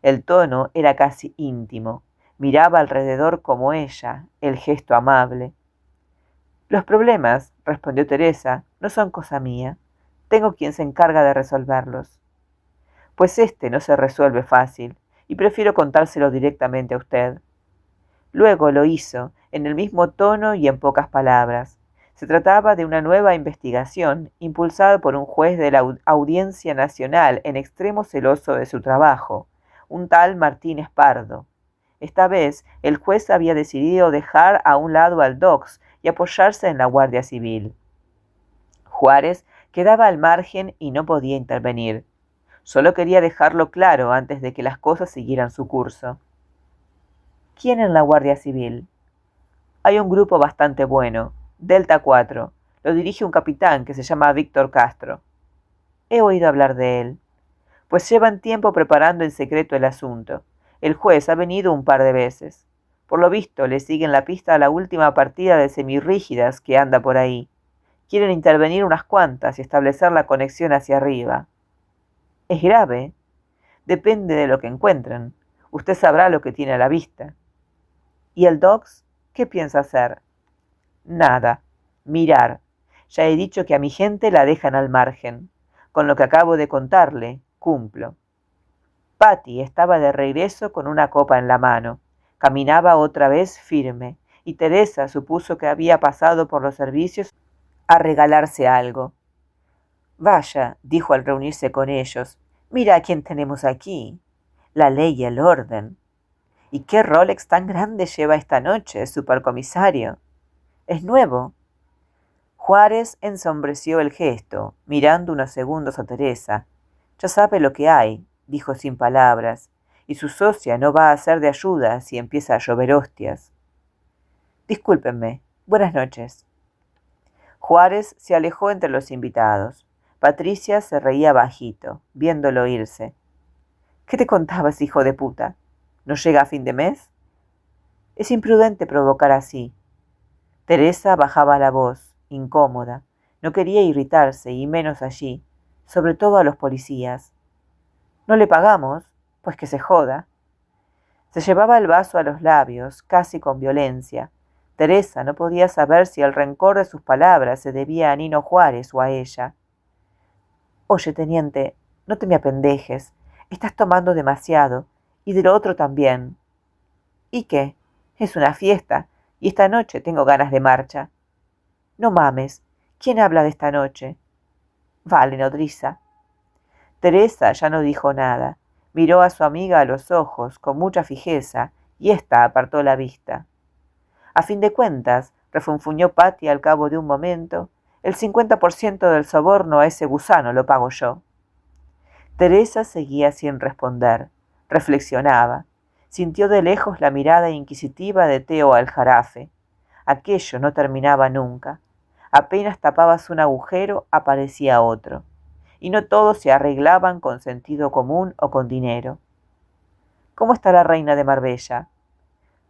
El tono era casi íntimo. Miraba alrededor como ella, el gesto amable. «Los problemas», respondió Teresa, «no son cosa mía. Tengo quien se encarga de resolverlos». «Pues este no se resuelve fácil, y prefiero contárselo directamente a usted». Luego lo hizo, en el mismo tono y en pocas palabras. Se trataba de una nueva investigación, impulsada por un juez de la Audiencia Nacional en extremo celoso de su trabajo, un tal Martínez Pardo. Esta vez, el juez había decidido dejar a un lado al DOCS y y apoyarse en la Guardia Civil. Juárez quedaba al margen y no podía intervenir. Solo quería dejarlo claro antes de que las cosas siguieran su curso. ¿Quién en la Guardia Civil? Hay un grupo bastante bueno, Delta 4. Lo dirige un capitán que se llama Víctor Castro. He oído hablar de él. Pues llevan tiempo preparando en secreto el asunto. El juez ha venido un par de veces. Por lo visto, le siguen la pista a la última partida de semirrígidas que anda por ahí. Quieren intervenir unas cuantas y establecer la conexión hacia arriba. ¿Es grave? Depende de lo que encuentren. Usted sabrá lo que tiene a la vista. ¿Y el Docs? ¿Qué piensa hacer? Nada. Mirar. Ya he dicho que a mi gente la dejan al margen. Con lo que acabo de contarle, cumplo. Patty estaba de regreso con una copa en la mano. Caminaba otra vez firme, y Teresa supuso que había pasado por los servicios a regalarse algo. Vaya, dijo al reunirse con ellos, mira a quién tenemos aquí. La ley y el orden. ¿Y qué Rolex tan grande lleva esta noche, supercomisario? ¿Es nuevo? Juárez ensombreció el gesto, mirando unos segundos a Teresa. Ya sabe lo que hay, dijo sin palabras, y su socia no va a ser de ayuda si empieza a llover hostias. Discúlpenme. Buenas noches. Juárez se alejó entre los invitados. Patricia se reía bajito, viéndolo irse. ¿Qué te contabas, hijo de puta? ¿No llega a fin de mes? Es imprudente provocar así. Teresa bajaba la voz, incómoda. No quería irritarse, y menos allí, sobre todo a los policías. ¿No le pagamos? Pues que se joda. Se llevaba el vaso a los labios, casi con violencia. Teresa no podía saber si el rencor de sus palabras se debía a Nino Juárez o a ella. Oye, teniente, no te me apendejes. Estás tomando demasiado, y de lo otro también. ¿Y qué? Es una fiesta, y esta noche tengo ganas de marcha. No mames. ¿Quién habla de esta noche? Vale, nodriza. Teresa ya no dijo nada. Miró a su amiga a los ojos con mucha fijeza, y ésta apartó la vista. A fin de cuentas, refunfuñó Patty al cabo de un momento, el 50% del soborno a ese gusano lo pago yo. Teresa seguía sin responder. Reflexionaba. Sintió de lejos la mirada inquisitiva de Teo Aljarafe. Aquello no terminaba nunca. Apenas tapabas un agujero, aparecía otro. Y no todos se arreglaban con sentido común o con dinero. ¿Cómo está la reina de Marbella?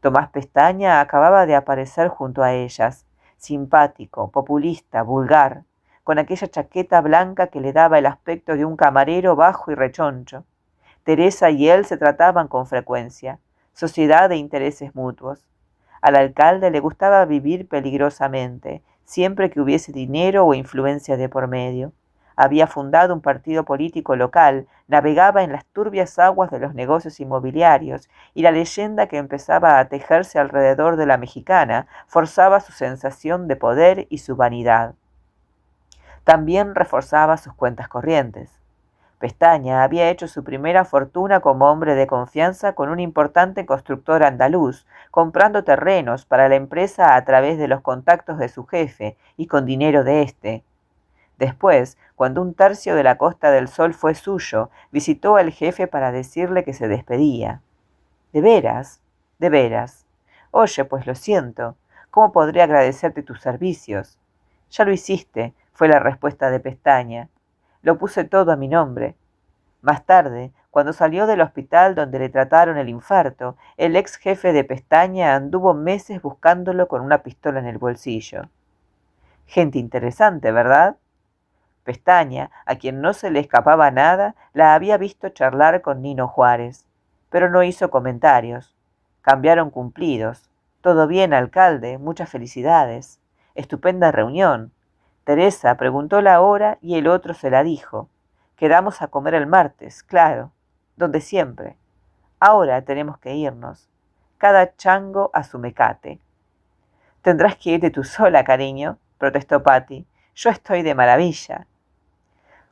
Tomás Pestaña acababa de aparecer junto a ellas, simpático, populista, vulgar, con aquella chaqueta blanca que le daba el aspecto de un camarero bajo y rechoncho. Teresa y él se trataban con frecuencia, sociedad de intereses mutuos. Al alcalde le gustaba vivir peligrosamente, siempre que hubiese dinero o influencia de por medio. Había fundado un partido político local, navegaba en las turbias aguas de los negocios inmobiliarios, y la leyenda que empezaba a tejerse alrededor de la mexicana forzaba su sensación de poder y su vanidad. También reforzaba sus cuentas corrientes. Pestaña había hecho su primera fortuna como hombre de confianza con un importante constructor andaluz, comprando terrenos para la empresa a través de los contactos de su jefe y con dinero de éste. Después, cuando un tercio de la Costa del Sol fue suyo, visitó al jefe para decirle que se despedía. ¿De veras? De veras. Oye, pues lo siento. ¿Cómo podré agradecerte tus servicios? Ya lo hiciste, fue la respuesta de Pestaña. Lo puse todo a mi nombre. Más tarde, cuando salió del hospital donde le trataron el infarto, el ex jefe de Pestaña anduvo meses buscándolo con una pistola en el bolsillo. Gente interesante, ¿verdad? Pestaña, a quien no se le escapaba nada, la había visto charlar con Nino Juárez, pero no hizo comentarios. Cambiaron cumplidos. Todo bien, alcalde, muchas felicidades. Estupenda reunión. Teresa preguntó la hora y el otro se la dijo. Quedamos a comer el martes, claro, donde siempre. Ahora tenemos que irnos. Cada chango a su mecate. Tendrás que irte tú sola, cariño, protestó Patty. Yo estoy de maravilla.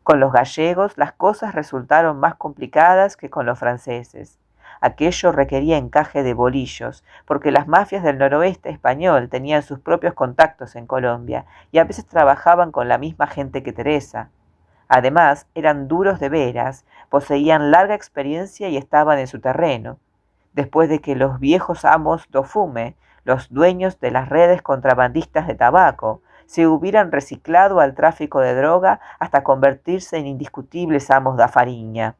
Con los gallegos las cosas resultaron más complicadas que con los franceses. Aquello requería encaje de bolillos, porque las mafias del noroeste español tenían sus propios contactos en Colombia y a veces trabajaban con la misma gente que Teresa. Además, eran duros de veras, poseían larga experiencia y estaban en su terreno. Después de que los viejos amos do fume, los dueños de las redes contrabandistas de tabaco, se hubieran reciclado al tráfico de droga hasta convertirse en indiscutibles amos da fariña.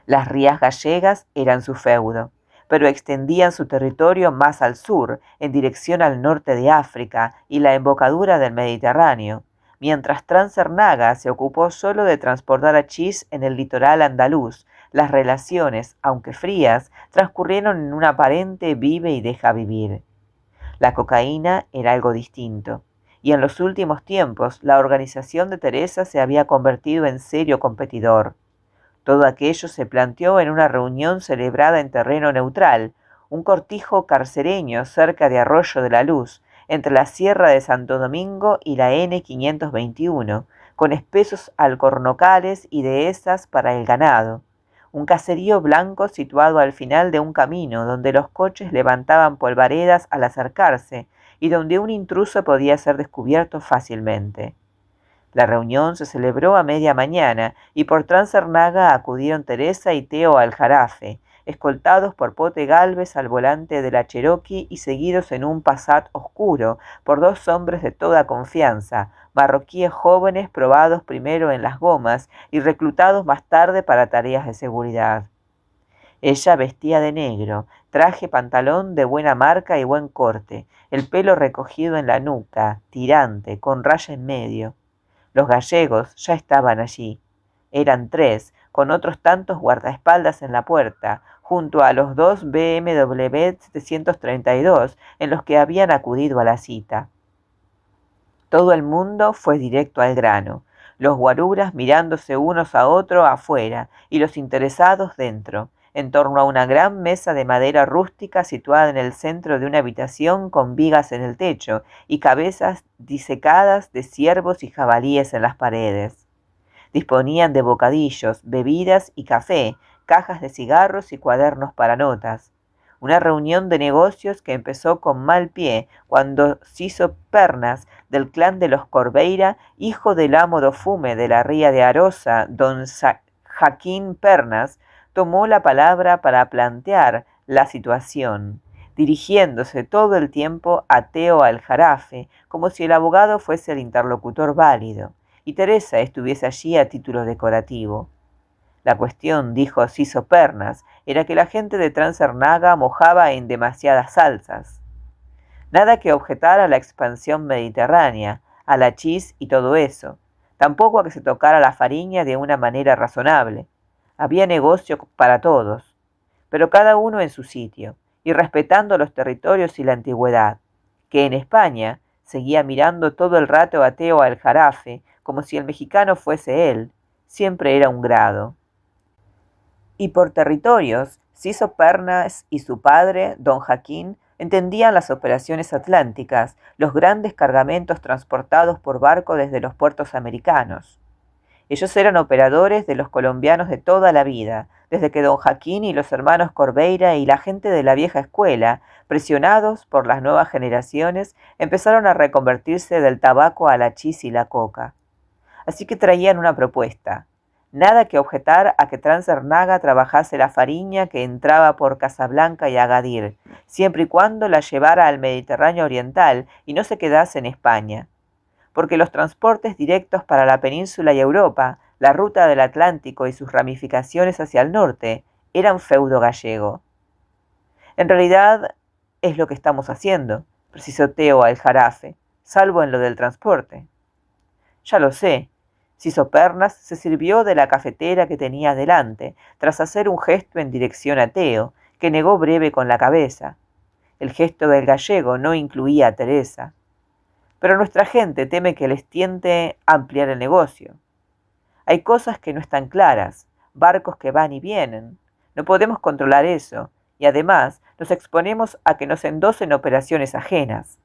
Las rías gallegas eran su feudo, pero extendían su territorio más al sur, en dirección al norte de África y la embocadura del Mediterráneo, mientras Transernaga se ocupó solo de transportar hachís en el litoral andaluz. Las relaciones, aunque frías, transcurrieron en un aparente vive y deja vivir. La cocaína era algo distinto, y en los últimos tiempos la organización de Teresa se había convertido en serio competidor. Todo aquello se planteó en una reunión celebrada en terreno neutral, un cortijo carcereño cerca de Arroyo de la Luz, entre la Sierra de Santo Domingo y la N521, con espesos alcornocales y dehesas para el ganado. Un caserío blanco situado al final de un camino donde los coches levantaban polvaredas al acercarse y donde un intruso podía ser descubierto fácilmente. La reunión se celebró a media mañana y por Transernaga acudieron Teresa y Teo Aljarafe, escoltados por Pote Gálvez al volante de la Cherokee y seguidos en un Passat oscuro por dos hombres de toda confianza, marroquíes jóvenes probados primero en las gomas y reclutados más tarde para tareas de seguridad. Ella vestía de negro, traje pantalón de buena marca y buen corte, el pelo recogido en la nuca, tirante, con raya en medio. Los gallegos ya estaban allí. Eran 3, con otros tantos guardaespaldas en la puerta, junto a los 2 BMW 732 en los que habían acudido a la cita. Todo el mundo fue directo al grano, los guaruras mirándose unos a otros afuera y los interesados dentro, en torno a una gran mesa de madera rústica situada en el centro de una habitación con vigas en el techo y cabezas disecadas de ciervos y jabalíes en las paredes. Disponían de bocadillos, bebidas y café, cajas de cigarros y cuadernos para notas. Una reunión de negocios que empezó con mal pie cuando Ciso Pernas, del clan de los Corbeira, hijo del amo do fume de la ría de Arosa, don Jaquín Pernas, tomó la palabra para plantear la situación, dirigiéndose todo el tiempo a Teo Aljarafe, como si el abogado fuese el interlocutor válido, y Teresa estuviese allí a título decorativo. La cuestión, dijo Ciso Pernas, era que la gente de Transernaga mojaba en demasiadas salsas. Nada que objetar a la expansión mediterránea, al hachís y todo eso, tampoco a que se tocara la fariña de una manera razonable. Había negocio para todos, pero cada uno en su sitio, y respetando los territorios y la antigüedad, que en España seguía mirando todo el rato a Teo Aljarafe, como si el mexicano fuese él, siempre era un grado. Y por territorios, Ciso Pernas y su padre, don Jaquín, entendían las operaciones atlánticas, los grandes cargamentos transportados por barco desde los puertos americanos. Ellos eran operadores de los colombianos de toda la vida, desde que don Jaquín y los hermanos Corbeira y la gente de la vieja escuela, presionados por las nuevas generaciones, empezaron a reconvertirse del tabaco al hachís y la coca. Así que traían una propuesta. Nada que objetar a que Transernaga trabajase la fariña que entraba por Casablanca y Agadir, siempre y cuando la llevara al Mediterráneo oriental y no se quedase en España. Porque los transportes directos para la península y Europa, la ruta del Atlántico y sus ramificaciones hacia el norte, eran feudo gallego. En realidad, es lo que estamos haciendo, precisó Teo Aljarafe, salvo en lo del transporte. Ya lo sé. Ciso Pernas se sirvió de la cafetera que tenía delante, tras hacer un gesto en dirección a Teo, que negó breve con la cabeza. El gesto del gallego no incluía a Teresa. Pero nuestra gente teme que les tiente ampliar el negocio. Hay cosas que no están claras, barcos que van y vienen. No podemos controlar eso, y además nos exponemos a que nos endosen operaciones ajenas.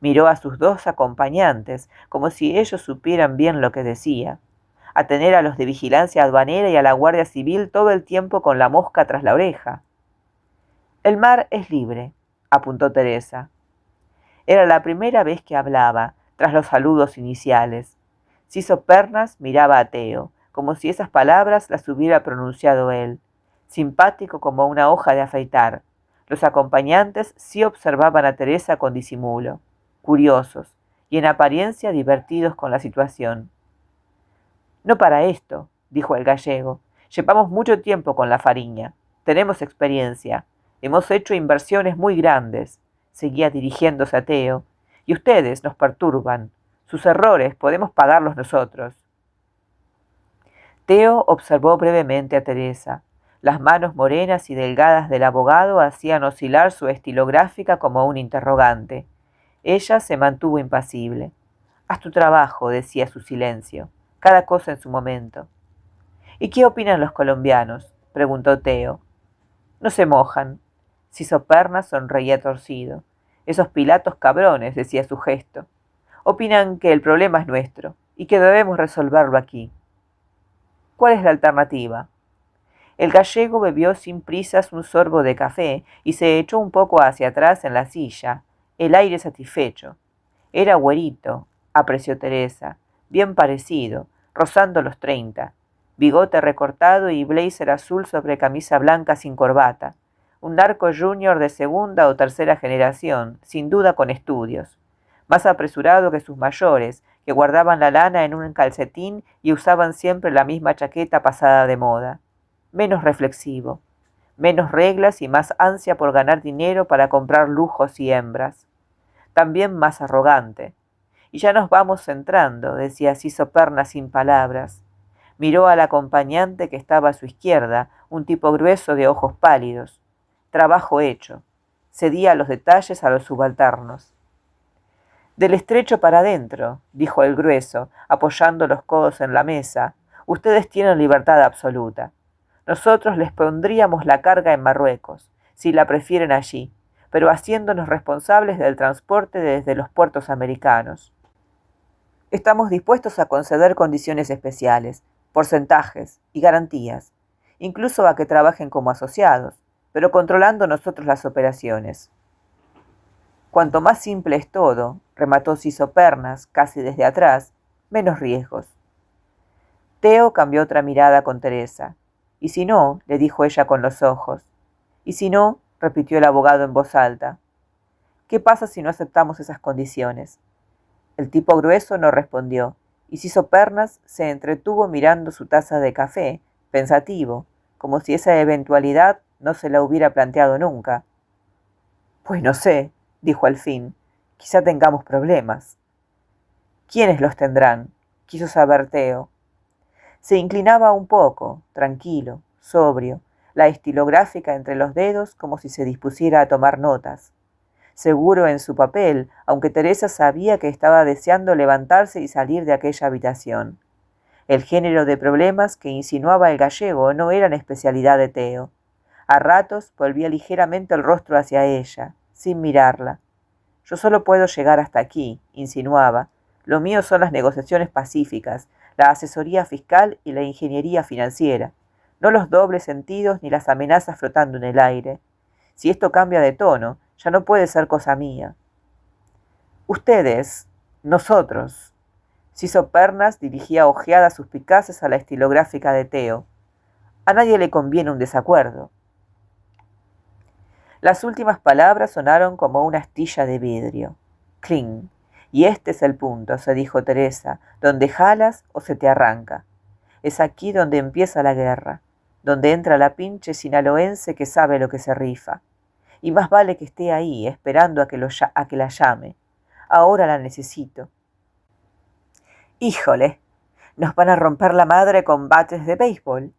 Miró a sus 2 acompañantes, como si ellos supieran bien lo que decía. a tener a los de vigilancia aduanera y a la Guardia Civil todo el tiempo con la mosca tras la oreja. El mar es libre, apuntó Teresa. Era la primera vez que hablaba, tras los saludos iniciales. Ciso Pernas miraba a Teo, como si esas palabras las hubiera pronunciado él, simpático como una hoja de afeitar. Los acompañantes sí observaban a Teresa con disimulo, curiosos y en apariencia divertidos con la situación. No para esto, dijo el gallego. Llevamos mucho tiempo con la Fariña. Tenemos experiencia. Hemos hecho inversiones muy grandes, seguía dirigiéndose a Teo, y ustedes nos perturban. Sus errores podemos pagarlos nosotros. Teo observó brevemente a Teresa. Las manos morenas y delgadas del abogado hacían oscilar su estilográfica como un interrogante. Ella se mantuvo impasible. Haz tu trabajo, decía su silencio. Cada cosa en su momento. ¿Y qué opinan los colombianos?, preguntó Teo. No se mojan. Ciso Pernas sonreía torcido. Esos Pilatos cabrones, decía su gesto. Opinan que el problema es nuestro y que debemos resolverlo aquí. ¿Cuál es la alternativa? El gallego bebió sin prisas un sorbo de café y se echó un poco hacia atrás en la silla, el aire satisfecho. Era güerito, apreció Teresa, bien parecido, rozando los 30, bigote recortado y blazer azul sobre camisa blanca sin corbata, un narco junior de segunda o tercera generación, sin duda con estudios, más apresurado que sus mayores, que guardaban la lana en un calcetín y usaban siempre la misma chaqueta pasada de moda, menos reflexivo, menos reglas y más ansia por ganar dinero para comprar lujos y hembras, también más arrogante. Y ya nos vamos centrando, decía Ciso Pernas sin palabras. Miró al acompañante que estaba a su izquierda, un tipo grueso de ojos pálidos. Trabajo hecho. Cedía los detalles a los subalternos. Del estrecho para adentro, dijo el grueso, apoyando los codos en la mesa. Ustedes tienen libertad absoluta. Nosotros les pondríamos la carga en Marruecos, si la prefieren allí, pero haciéndonos responsables del transporte desde los puertos americanos. Estamos dispuestos a conceder condiciones especiales, porcentajes y garantías, incluso a que trabajen como asociados, pero controlando nosotros las operaciones. Cuanto más simple es todo, remató Ciso Pernas, casi desde atrás, menos riesgos. Teo cambió otra mirada con Teresa. «Y si no», le dijo ella con los ojos. «Y si no», repitió el abogado en voz alta. «¿Qué pasa si no aceptamos esas condiciones?» El tipo grueso no respondió, y Ciso Pernas se entretuvo mirando su taza de café, pensativo, como si esa eventualidad no se la hubiera planteado nunca. «Pues no sé», dijo al fin, «quizá tengamos problemas». «¿Quiénes los tendrán?», quiso saber Teo. Se inclinaba un poco, tranquilo, sobrio, la estilográfica entre los dedos como si se dispusiera a tomar notas. Seguro en su papel, aunque Teresa sabía que estaba deseando levantarse y salir de aquella habitación. El género de problemas que insinuaba el gallego no eran especialidad de Teo. A ratos volvía ligeramente el rostro hacia ella, sin mirarla. «Yo solo puedo llegar hasta aquí», insinuaba. «Lo mío son las negociaciones pacíficas, la asesoría fiscal y la ingeniería financiera, no los dobles sentidos ni las amenazas flotando en el aire. Si esto cambia de tono, ya no puede ser cosa mía». «Ustedes, nosotros». Ciso Pernas dirigía ojeadas suspicaces a la estilográfica de Teo. «A nadie le conviene un desacuerdo». Las últimas palabras sonaron como una astilla de vidrio. «Cling». «Y este es el punto», se dijo Teresa, «donde jalas o se te arranca. Es aquí donde empieza la guerra, donde entra la pinche sinaloense que sabe lo que se rifa. Y más vale que esté ahí, esperando a que la llame. Ahora la necesito». «Híjole, nos van a romper la madre con bates de béisbol,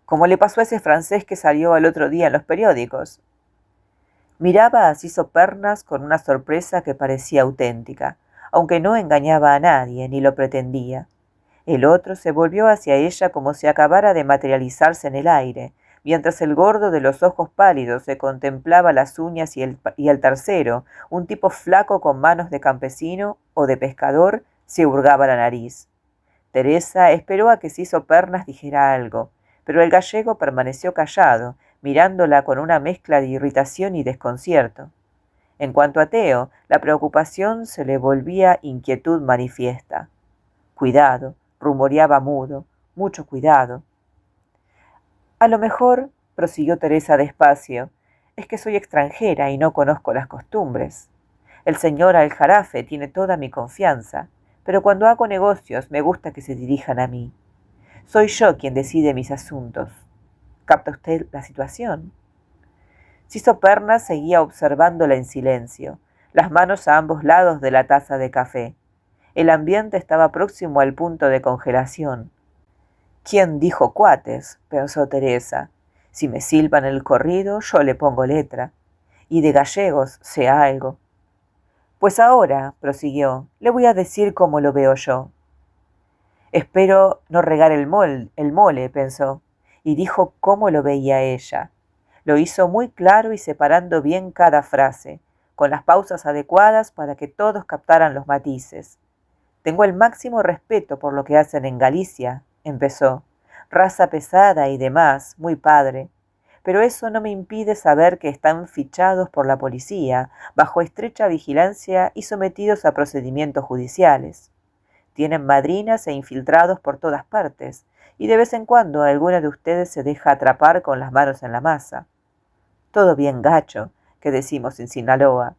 como le pasó a ese francés que salió el otro día en los periódicos». Miraba a Ciso Pernas con una sorpresa que parecía auténtica, aunque no engañaba a nadie ni lo pretendía. El otro se volvió hacia ella como si acabara de materializarse en el aire, mientras el gordo de los ojos pálidos se contemplaba las uñas y el tercero, un tipo flaco con manos de campesino o de pescador, se hurgaba la nariz. Teresa esperó a que Ciso Pernas dijera algo, pero el gallego permaneció callado, mirándola con una mezcla de irritación y desconcierto. En cuanto a Teo, la preocupación se le volvía inquietud manifiesta. Cuidado, rumoreaba mudo, mucho cuidado. A lo mejor, prosiguió Teresa despacio, es que soy extranjera y no conozco las costumbres. El señor Aljarafe tiene toda mi confianza, pero cuando hago negocios me gusta que se dirijan a mí. Soy yo quien decide mis asuntos. ¿Capta usted la situación? Ciso Pernas seguía observándola en silencio, las manos a ambos lados de la taza de café. El ambiente estaba próximo al punto de congelación. ¿Quién dijo cuates?, pensó Teresa. Si me silban el corrido, yo le pongo letra. Y de gallegos sé algo. Pues ahora, prosiguió, le voy a decir cómo lo veo yo. Espero no regar el mole, pensó, y dijo cómo lo veía ella. Lo hizo muy claro y separando bien cada frase, con las pausas adecuadas para que todos captaran los matices. Tengo el máximo respeto por lo que hacen en Galicia, empezó. Raza pesada y demás, muy padre. Pero eso no me impide saber que están fichados por la policía, bajo estrecha vigilancia y sometidos a procedimientos judiciales. Tienen madrinas e infiltrados por todas partes, y de vez en cuando alguno de ustedes se deja atrapar con las manos en la masa. Todo bien gacho, que decimos en Sinaloa.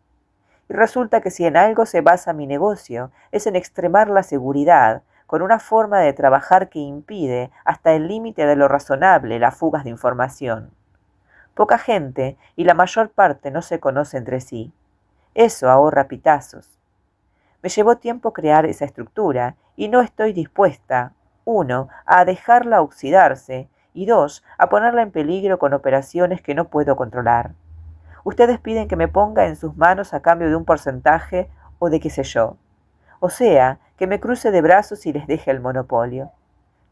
Y resulta que si en algo se basa mi negocio, es en extremar la seguridad, con una forma de trabajar que impide, hasta el límite de lo razonable, las fugas de información. Poca gente, y la mayor parte no se conoce entre sí. Eso ahorra pitazos. Me llevó tiempo crear esa estructura, y no estoy dispuesta, 1, a dejarla oxidarse, y 2, a ponerla en peligro con operaciones que no puedo controlar. Ustedes piden que me ponga en sus manos a cambio de un porcentaje o de qué sé yo. O sea, que me cruce de brazos y les deje el monopolio.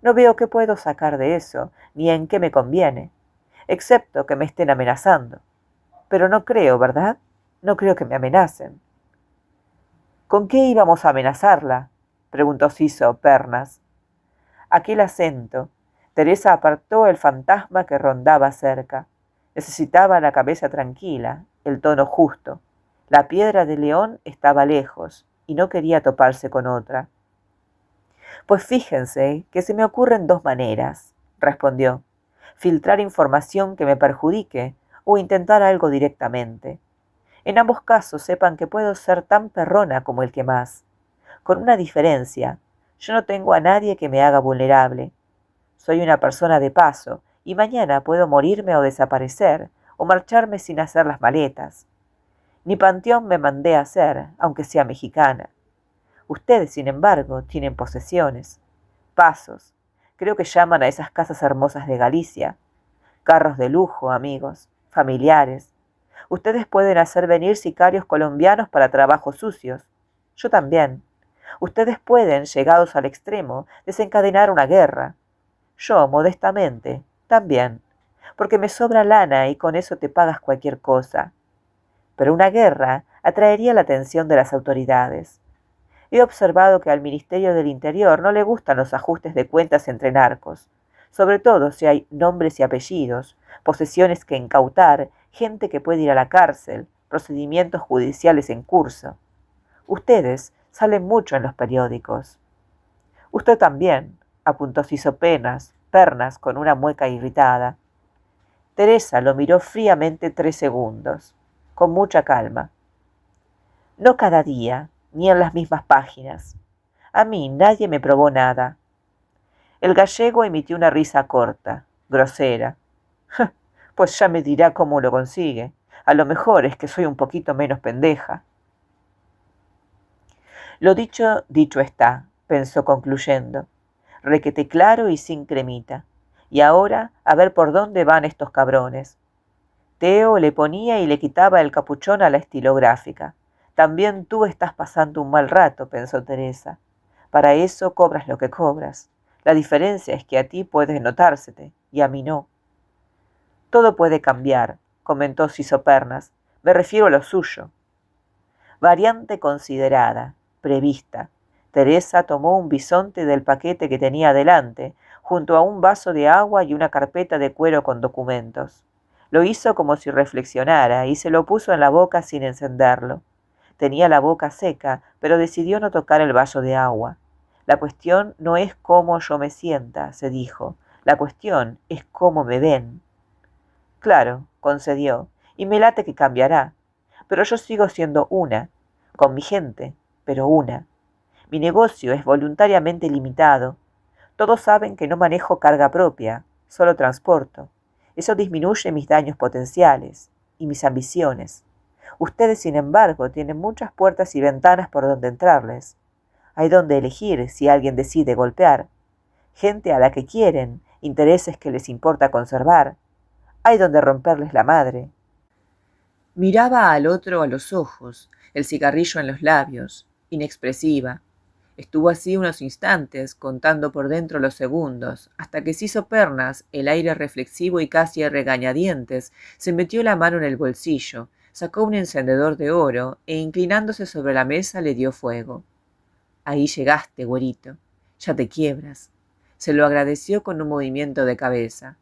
No veo qué puedo sacar de eso, ni en qué me conviene, excepto que me estén amenazando. Pero no creo, ¿verdad? No creo que me amenacen. ¿Con qué íbamos a amenazarla?, preguntó Ciso Pernas. Aquel acento. Teresa apartó el fantasma que rondaba cerca. Necesitaba la cabeza tranquila, el tono justo. La piedra de león estaba lejos y no quería toparse con otra. Pues fíjense que se me ocurren 2 maneras, respondió. Filtrar información que me perjudique o intentar algo directamente. En ambos casos sepan que puedo ser tan perrona como el que más. Con una diferencia, yo no tengo a nadie que me haga vulnerable. Soy una persona de paso y mañana puedo morirme o desaparecer o marcharme sin hacer las maletas. Ni panteón me mandé a hacer, aunque sea mexicana. Ustedes, sin embargo, tienen posesiones, pasos. Creo que llaman a esas casas hermosas de Galicia. Carros de lujo, amigos, familiares. Ustedes pueden hacer venir sicarios colombianos para trabajos sucios. Yo también. Ustedes pueden, llegados al extremo, desencadenar una guerra. Yo, modestamente, también, porque me sobra lana y con eso te pagas cualquier cosa. Pero una guerra atraería la atención de las autoridades. He observado que al Ministerio del Interior no le gustan los ajustes de cuentas entre narcos, sobre todo si hay nombres y apellidos, posesiones que incautar, gente que puede ir a la cárcel, procedimientos judiciales en curso. Ustedes salen mucho en los periódicos. Usted también, apuntó Ciso Pernas con una mueca irritada. Teresa lo miró fríamente 3 segundos, con mucha calma. No cada día, ni en las mismas páginas. A mí nadie me probó nada. El gallego emitió una risa corta, grosera. Pues ya me dirá cómo lo consigue. A lo mejor es que soy un poquito menos pendeja. Lo dicho está, pensó concluyendo. Requete claro y sin cremita. Y ahora a ver por dónde van estos cabrones. Teo le ponía y le quitaba el capuchón a la estilográfica. También tú estás pasando un mal rato, pensó Teresa. Para eso cobras lo que cobras. La diferencia es que a ti puedes notársete, y a mí no. Todo puede cambiar, comentó Ciso Pernas. Me refiero a lo suyo. Variante considerada, prevista. Teresa tomó un bisonte del paquete que tenía delante, junto a un vaso de agua y una carpeta de cuero con documentos. Lo hizo como si reflexionara y se lo puso en la boca sin encenderlo. Tenía la boca seca, pero decidió no tocar el vaso de agua. La cuestión no es cómo yo me sienta, se dijo. La cuestión es cómo me ven. Claro, concedió, y me late que cambiará. Pero yo sigo siendo una, con mi gente, pero una. Mi negocio es voluntariamente limitado. Todos saben que no manejo carga propia, solo transporto. Eso disminuye mis daños potenciales y mis ambiciones. Ustedes, sin embargo, tienen muchas puertas y ventanas por donde entrarles. Hay donde elegir si alguien decide golpear. Gente a la que quieren, intereses que les importa conservar. Hay donde romperles la madre. Miraba al otro a los ojos, el cigarrillo en los labios, inexpresiva. Estuvo así unos instantes, contando por dentro los segundos, hasta que se hizo pernas, el aire reflexivo y casi a regañadientes, se metió la mano en el bolsillo, sacó un encendedor de oro e inclinándose sobre la mesa le dio fuego. Ahí llegaste, güerito. Ya te quiebras. Se lo agradeció con un movimiento de cabeza.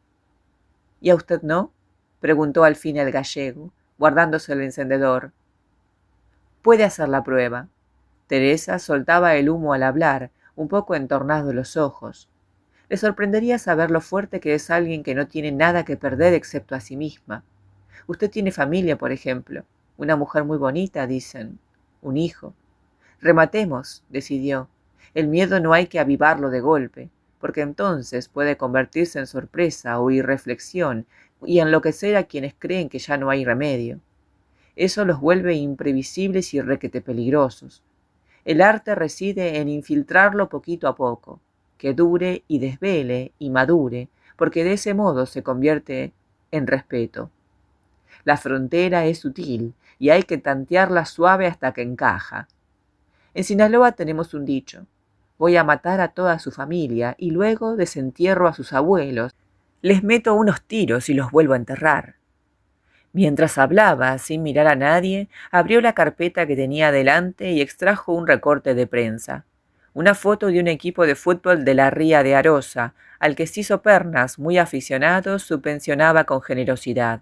¿Y a usted no? Preguntó al fin el gallego, guardándose el encendedor. Puede hacer la prueba. Teresa soltaba el humo al hablar, un poco entornados los ojos. Le sorprendería saber lo fuerte que es alguien que no tiene nada que perder excepto a sí misma. Usted tiene familia, por ejemplo. Una mujer muy bonita, dicen. Un hijo. Rematemos, decidió. El miedo no hay que avivarlo de golpe, porque entonces puede convertirse en sorpresa o irreflexión y enloquecer a quienes creen que ya no hay remedio. Eso los vuelve imprevisibles y requete peligrosos. El arte reside en infiltrarlo poquito a poco, que dure y desvele y madure, porque de ese modo se convierte en respeto. La frontera es sutil y hay que tantearla suave hasta que encaja. En Sinaloa tenemos un dicho: voy a matar a toda su familia y luego desentierro a sus abuelos, les meto unos tiros y los vuelvo a enterrar. Mientras hablaba, sin mirar a nadie, abrió la carpeta que tenía delante y extrajo un recorte de prensa. Una foto de un equipo de fútbol de la Ría de Arosa, al que Ciso Pernas, muy aficionado, subvencionaba con generosidad.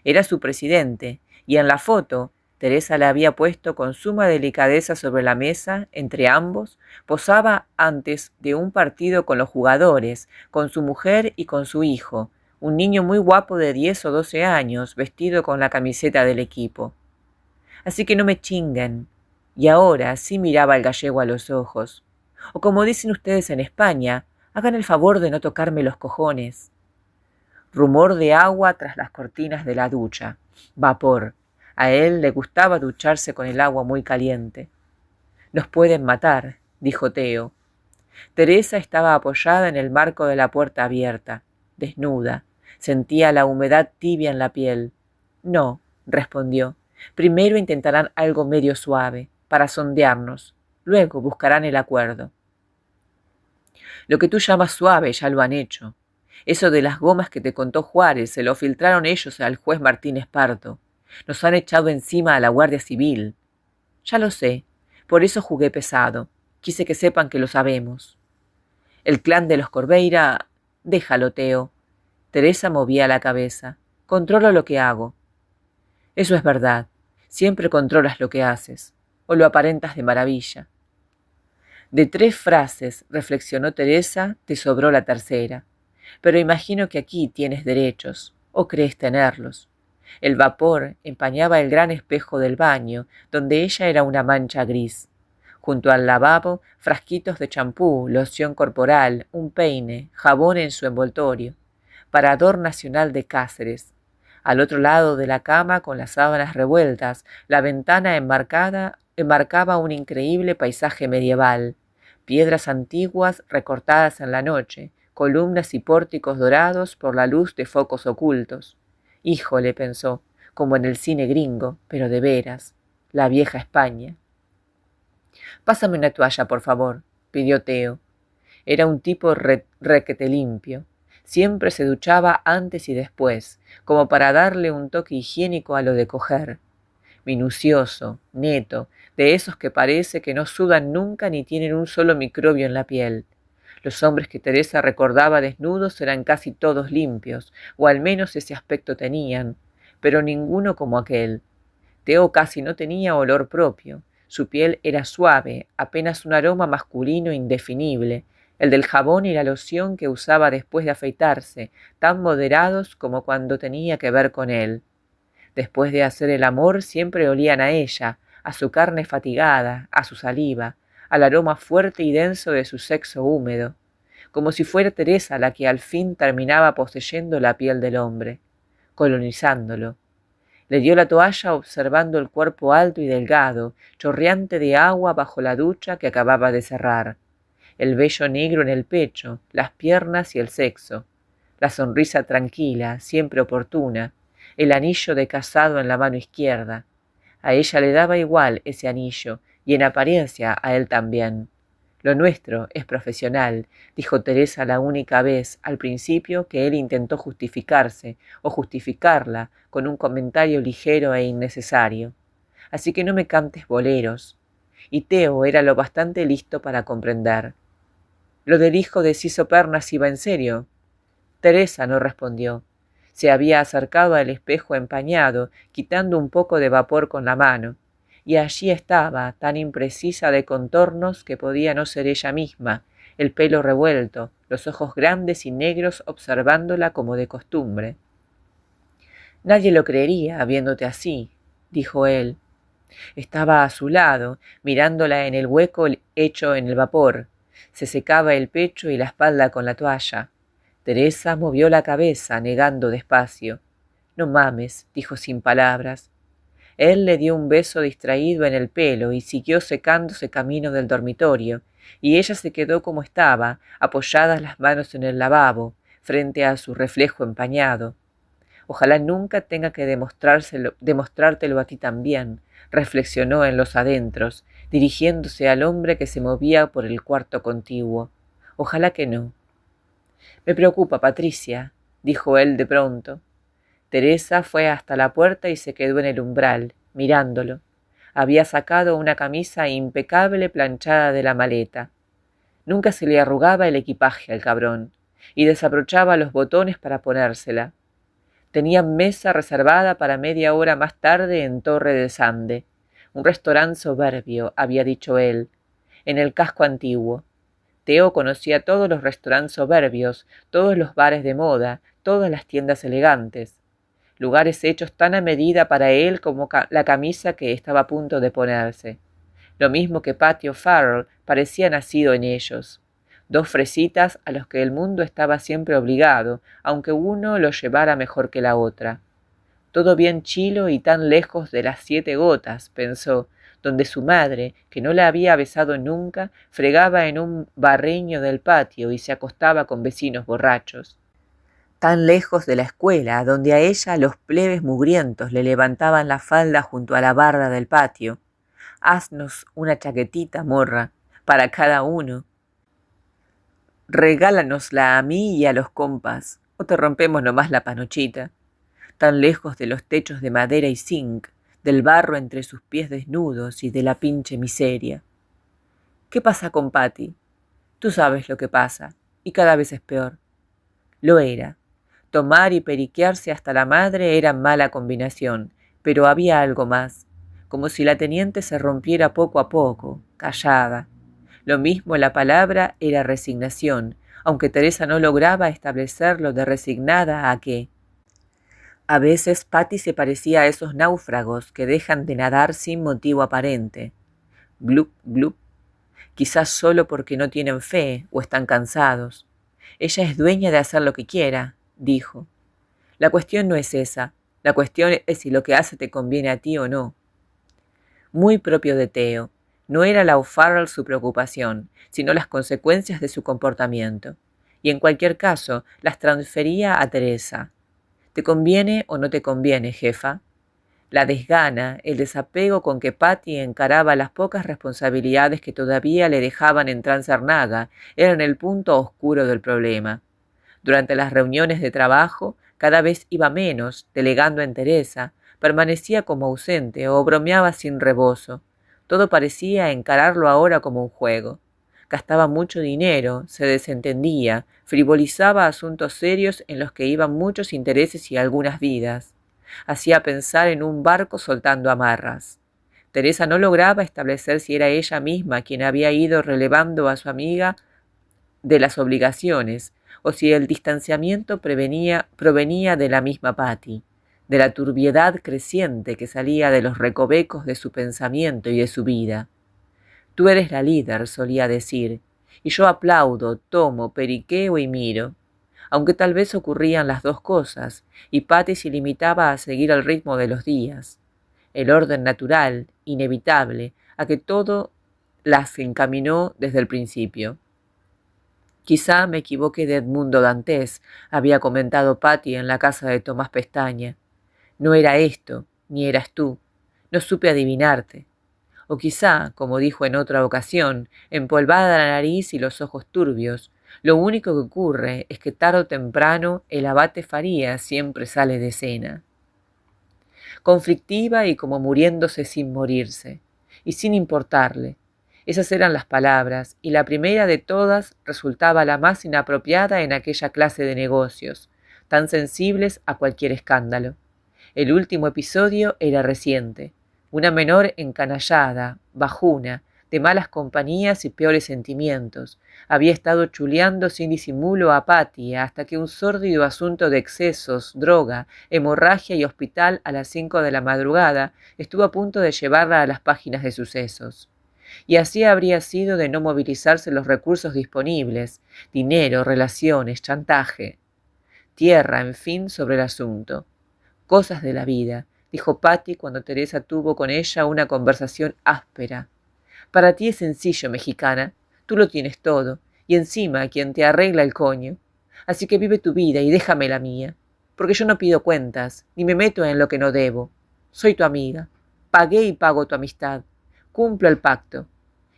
Era su presidente, y en la foto, Teresa la había puesto con suma delicadeza sobre la mesa, entre ambos, posaba antes de un partido con los jugadores, con su mujer y con su hijo, un niño muy guapo de 10 o 12 años, vestido con la camiseta del equipo. Así que no me chinguen. Y ahora sí miraba al gallego a los ojos. O como dicen ustedes en España, hagan el favor de no tocarme los cojones. Rumor de agua tras las cortinas de la ducha. Vapor. A él le gustaba ducharse con el agua muy caliente. Nos pueden matar, dijo Teo. Teresa estaba apoyada en el marco de la puerta abierta, desnuda. Sentía la humedad tibia en la piel. No, respondió. Primero intentarán algo medio suave, para sondearnos. Luego buscarán el acuerdo. Lo que tú llamas suave ya lo han hecho. Eso de las gomas que te contó Juárez se lo filtraron ellos al juez Martínez Pardo. Nos han echado encima a la Guardia Civil. Ya lo sé. Por eso jugué pesado. Quise que sepan que lo sabemos. El clan de los Corbeira... Déjalo, Teo. Teresa movía la cabeza. Controlo lo que hago. Eso es verdad. Siempre controlas lo que haces. O lo aparentas de maravilla. De 3 frases, reflexionó Teresa, te sobró la tercera. Pero imagino que aquí tienes derechos, o crees tenerlos. El vapor empañaba el gran espejo del baño, donde ella era una mancha gris. Junto al lavabo, frasquitos de champú, loción corporal, un peine, jabón en su envoltorio. Parador Nacional de Cáceres. Al otro lado de la cama, con las sábanas revueltas, la ventana enmarcaba un increíble paisaje medieval. Piedras antiguas recortadas en la noche, columnas y pórticos dorados por la luz de focos ocultos. Híjole, pensó, como en el cine gringo, pero de veras, la vieja España. Pásame una toalla, por favor, pidió Teo. Era un tipo requete limpio. Siempre se duchaba antes y después, como para darle un toque higiénico a lo de coger. minucioso, neto, de esos que parece que no sudan nunca ni tienen un solo microbio en la piel. Los hombres que Teresa recordaba desnudos eran casi todos limpios, o al menos ese aspecto tenían, pero ninguno como aquel. Teo casi no tenía olor propio. Su piel era suave, apenas un aroma masculino indefinible, el del jabón y la loción que usaba después de afeitarse, tan moderados como cuando tenía que ver con él. Después de hacer el amor siempre olían a ella, a su carne fatigada, a su saliva, al aroma fuerte y denso de su sexo húmedo, como si fuera Teresa la que al fin terminaba poseyendo la piel del hombre, colonizándolo. Le dio la toalla observando el cuerpo alto y delgado, chorreante de agua bajo la ducha que acababa de cerrar, el vello negro en el pecho, las piernas y el sexo, la sonrisa tranquila, siempre oportuna, el anillo de casado en la mano izquierda. A ella le daba igual ese anillo, y en apariencia a él también. Lo nuestro es profesional, dijo Teresa la única vez al principio que él intentó justificarse o justificarla con un comentario ligero e innecesario. Así que no me cantes boleros. Y Teo era lo bastante listo para comprender. ¿Lo del hijo de Ciso Pernas iba en serio? Teresa no respondió. Se había acercado al espejo empañado, quitando un poco de vapor con la mano, y allí estaba, tan imprecisa de contornos que podía no ser ella misma, el pelo revuelto, los ojos grandes y negros observándola como de costumbre. Nadie lo creería, viéndote así, dijo él. Estaba a su lado, mirándola en el hueco hecho en el vapor. Se secaba el pecho y la espalda con la toalla. Teresa movió la cabeza, negando despacio. No mames, dijo sin palabras. Él le dio un beso distraído en el pelo y siguió secándose camino del dormitorio, y ella se quedó como estaba, apoyadas las manos en el lavabo, frente a su reflejo empañado. Ojalá nunca tenga que demostrártelo a ti también, reflexionó en los adentros, dirigiéndose al hombre que se movía por el cuarto contiguo. Ojalá que no. Me preocupa, Patricia, dijo él de pronto. Teresa fue hasta la puerta y se quedó en el umbral, mirándolo. Había sacado una camisa impecable planchada de la maleta. Nunca se le arrugaba el equipaje al cabrón, y desabrochaba los botones para ponérsela. Tenía mesa reservada para media hora más tarde en Torre de Sande, un restaurante soberbio, había dicho él, en el casco antiguo. Teo conocía todos los restaurantes soberbios, todos los bares de moda, todas las tiendas elegantes, lugares hechos tan a medida para él como la camisa que estaba a punto de ponerse. Lo mismo que Patty O'Farrell parecía nacido en ellos. Dos fresitas a los que el mundo estaba siempre obligado, aunque uno lo llevara mejor que la otra. Todo bien chilo y tan lejos de las 7 gotas, pensó, donde su madre, que no la había besado nunca, fregaba en un barreño del patio y se acostaba con vecinos borrachos. Tan lejos de la escuela, donde a ella los plebes mugrientos le levantaban la falda junto a la barda del patio. Haznos una chaquetita, morra, para cada uno. Regálanosla a mí y a los compas, o te rompemos nomás la panochita. Tan lejos de los techos de madera y zinc, del barro entre sus pies desnudos y de la pinche miseria. ¿Qué pasa con Patty? Tú sabes lo que pasa, y cada vez es peor. Lo era. Tomar y periquearse hasta la madre era mala combinación, pero había algo más, como si la teniente se rompiera poco a poco, callada. Lo mismo la palabra era resignación, aunque Teresa no lograba establecerlo de resignada a qué. A veces Patty se parecía a esos náufragos que dejan de nadar sin motivo aparente. Glup, glup. Quizás solo porque no tienen fe o están cansados. Ella es dueña de hacer lo que quiera, dijo. La cuestión no es esa. La cuestión es si lo que hace te conviene a ti o no. Muy propio de Teo. No era la O'Farrell su preocupación, sino las consecuencias de su comportamiento. Y en cualquier caso, las transfería a Teresa. ¿Te conviene o no te conviene, jefa? La desgana, el desapego con que Patty encaraba las pocas responsabilidades que todavía le dejaban en Trancernaga eran el punto oscuro del problema. Durante las reuniones de trabajo, cada vez iba menos, delegando en Teresa, Permanecía como ausente o bromeaba sin rebozo. Todo parecía encararlo ahora como un juego. Gastaba mucho dinero, se desentendía, frivolizaba asuntos serios en los que iban muchos intereses y algunas vidas. Hacía pensar en un barco soltando amarras. Teresa no lograba establecer si era ella misma quien había ido relevando a su amiga de las obligaciones, o si el distanciamiento provenía de la misma Patty, de la turbiedad creciente que salía de los recovecos de su pensamiento y de su vida. Tú eres la líder, solía decir, y yo aplaudo, tomo, periqueo y miro. Aunque tal vez ocurrían las dos cosas, y Patty se limitaba a seguir el ritmo de los días, el orden natural, inevitable, a que todo las encaminó desde el principio. Quizá me equivoque de Edmundo Dantes, había comentado Patty en la casa de Tomás Pestaña. No era esto, ni eras tú. No supe adivinarte. O quizá, como dijo en otra ocasión, empolvada la nariz y los ojos turbios, lo único que ocurre es que tarde o temprano el abate Farías siempre sale de escena. Conflictiva y como muriéndose sin morirse, y sin importarle. Esas eran las palabras, y la primera de todas resultaba la más inapropiada en aquella clase de negocios, tan sensibles a cualquier escándalo. El último episodio era reciente. Una menor encanallada, bajuna, de malas compañías y peores sentimientos, había estado chuleando sin disimulo a Patty hasta que un sórdido asunto de excesos, droga, hemorragia y hospital a las 5 de la madrugada estuvo a punto de llevarla a las páginas de sucesos. Y así habría sido de no movilizarse los recursos disponibles, dinero, relaciones, chantaje. Tierra, en fin, sobre el asunto. Cosas de la vida, dijo Patty cuando Teresa tuvo con ella una conversación áspera. Para ti es sencillo, mexicana. Tú lo tienes todo, y encima quien te arregla el coño. Así que vive tu vida y déjame la mía, porque yo no pido cuentas, ni me meto en lo que no debo. Soy tu amiga. Pagué y pago tu amistad. Cumplo el pacto.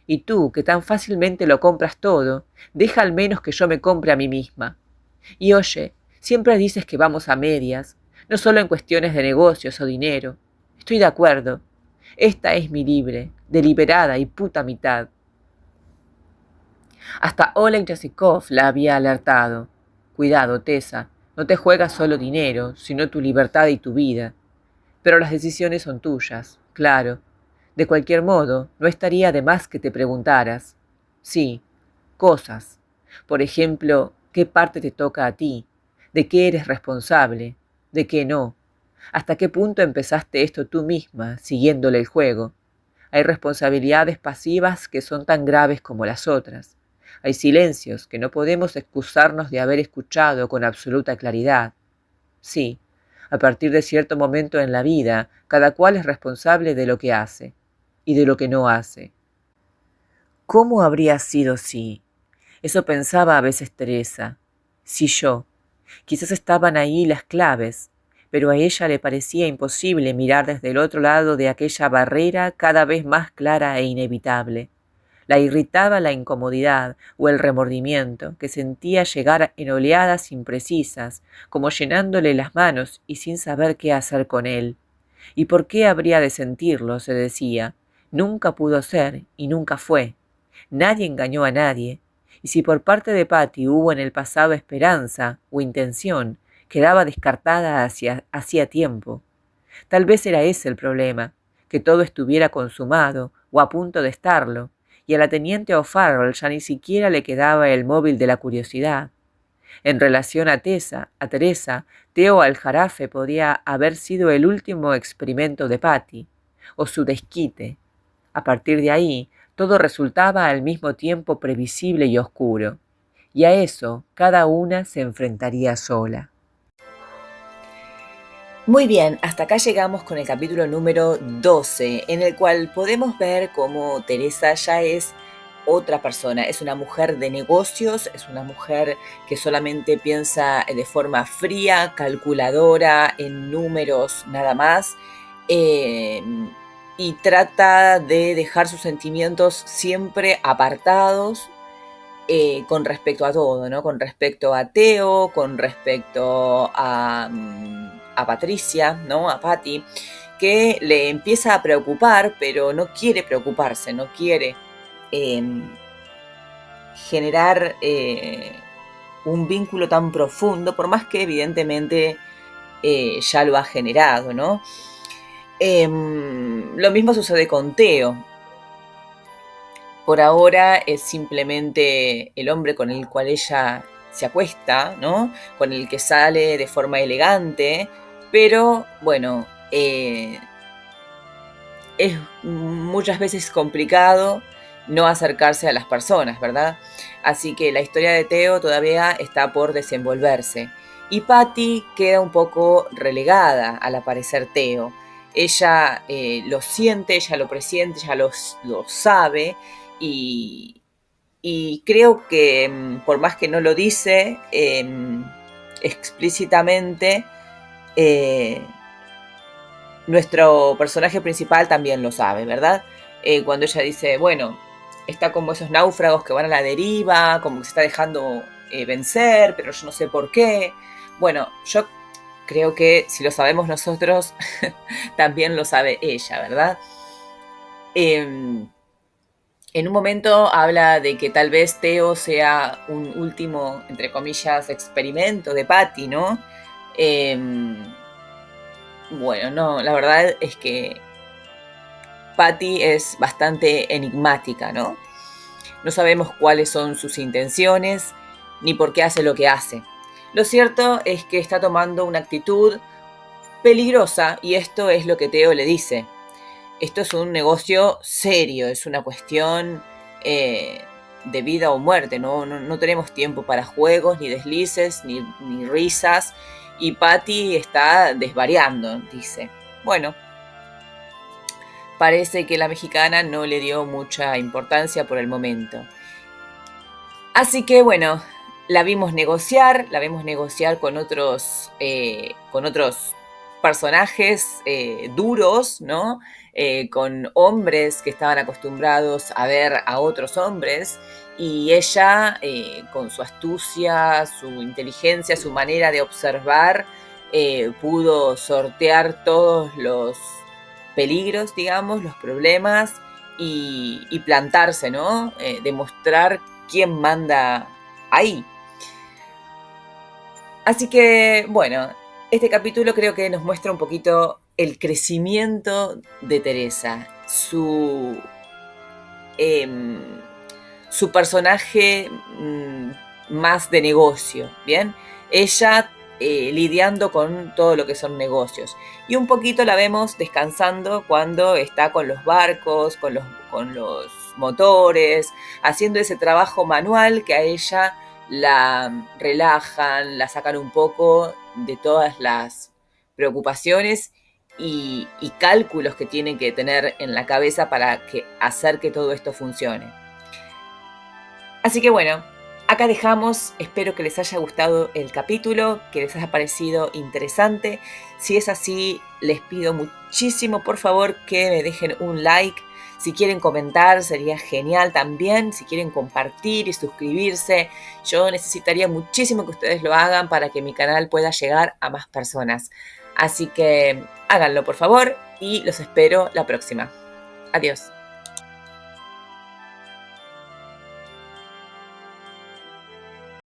Y tú, que tan fácilmente lo compras todo, deja al menos que yo me compre a mí misma. Y oye, siempre dices que vamos a medias, no solo en cuestiones de negocios o dinero. Estoy de acuerdo. Esta es mi libre, deliberada y puta mitad. Hasta Oleg Yasikov la había alertado. Cuidado, Tessa, no te juegas solo dinero, sino tu libertad y tu vida. Pero las decisiones son tuyas, claro. De cualquier modo, no estaría de más que te preguntaras. Sí, cosas. Por ejemplo, ¿qué parte te toca a ti? ¿De qué eres responsable? ¿De qué no? ¿Hasta qué punto empezaste esto tú misma, siguiéndole el juego? Hay responsabilidades pasivas que son tan graves como las otras. Hay silencios que no podemos excusarnos de haber escuchado con absoluta claridad. Sí, a partir de cierto momento en la vida, cada cual es responsable de lo que hace y de lo que no hace. ¿Cómo habría sido si? Eso pensaba a veces Teresa. Si yo. Quizás estaban ahí las claves, pero a ella le parecía imposible mirar desde el otro lado de aquella barrera cada vez más clara e inevitable. La irritaba la incomodidad o el remordimiento que sentía llegar en oleadas imprecisas, como llenándole las manos y sin saber qué hacer con él. ¿Y por qué habría de sentirlo?, se decía. Nunca pudo ser y nunca fue. Nadie engañó a nadie. Y si por parte de Patty hubo en el pasado esperanza o intención, quedaba descartada hacía tiempo. Tal vez era ese el problema, que todo estuviera consumado o a punto de estarlo, y a la teniente O'Farrell ya ni siquiera le quedaba el móvil de la curiosidad. En relación a Teresa, Teo Aljarafe podía haber sido el último experimento de Patty, o su desquite. A partir de ahí, todo resultaba al mismo tiempo previsible y oscuro, y a eso cada una se enfrentaría sola. Muy bien, hasta acá llegamos con el capítulo número 12, en el cual podemos ver cómo Teresa ya es otra persona, es una mujer de negocios, es una mujer que solamente piensa de forma fría, calculadora, en números nada más, y trata de dejar sus sentimientos siempre apartados con respecto a todo, ¿no? Con respecto a Teo, con respecto a a Patricia, ¿no? A Patty, que le empieza a preocupar, pero no quiere preocuparse, no quiere generar un vínculo tan profundo, por más que evidentemente ya lo ha generado, ¿no? Lo mismo sucede con Theo. Por ahora es simplemente el hombre con el cual ella se acuesta, ¿no? Con el que sale de forma elegante, pero bueno, es muchas veces complicado no acercarse a las personas, ¿verdad? Así que la historia de Theo todavía está por desenvolverse. Y Patty queda un poco relegada al aparecer Theo. Ella lo siente, ella lo presiente, ella lo sabe y creo que por más que no lo dice explícitamente, nuestro personaje principal también lo sabe, ¿verdad? Cuando ella dice, bueno, está como esos náufragos que van a la deriva, como que se está dejando vencer, pero yo no sé por qué. Bueno, yo creo que si lo sabemos nosotros, también lo sabe ella, ¿verdad? En un momento habla de que tal vez Theo sea un último, entre comillas, experimento de Patty, ¿no? Bueno, no, la verdad es que Patty es bastante enigmática, ¿no? No sabemos cuáles son sus intenciones ni por qué hace lo que hace. Lo cierto es que está tomando una actitud peligrosa y esto es lo que Theo le dice. Esto es un negocio serio, es una cuestión de vida o muerte, no tenemos tiempo para juegos, ni deslices, ni risas, y Patty está desvariando, dice. Bueno, parece que la mexicana no le dio mucha importancia por el momento. Así que bueno, la vimos negociar con otros personajes duros, ¿no? Con hombres que estaban acostumbrados a ver a otros hombres, y ella, con su astucia, su inteligencia, su manera de observar, pudo sortear todos los peligros, digamos, los problemas, y plantarse, ¿no? Demostrar quién manda ahí. Así que, bueno, este capítulo creo que nos muestra un poquito el crecimiento de Teresa, su personaje más de negocio, ¿bien? Ella lidiando con todo lo que son negocios. Y un poquito la vemos descansando cuando está con los barcos, con los motores, haciendo ese trabajo manual que a ella la relajan, la sacan un poco de todas las preocupaciones y cálculos que tienen que tener en la cabeza para hacer que todo esto funcione. Así que bueno, acá dejamos, espero que les haya gustado el capítulo, que les haya parecido interesante. Si es así, les pido muchísimo, por favor, que me dejen un like. Si quieren comentar, sería genial también. Si quieren compartir y suscribirse, yo necesitaría muchísimo que ustedes lo hagan para que mi canal pueda llegar a más personas. Así que háganlo, por favor, y los espero la próxima. Adiós.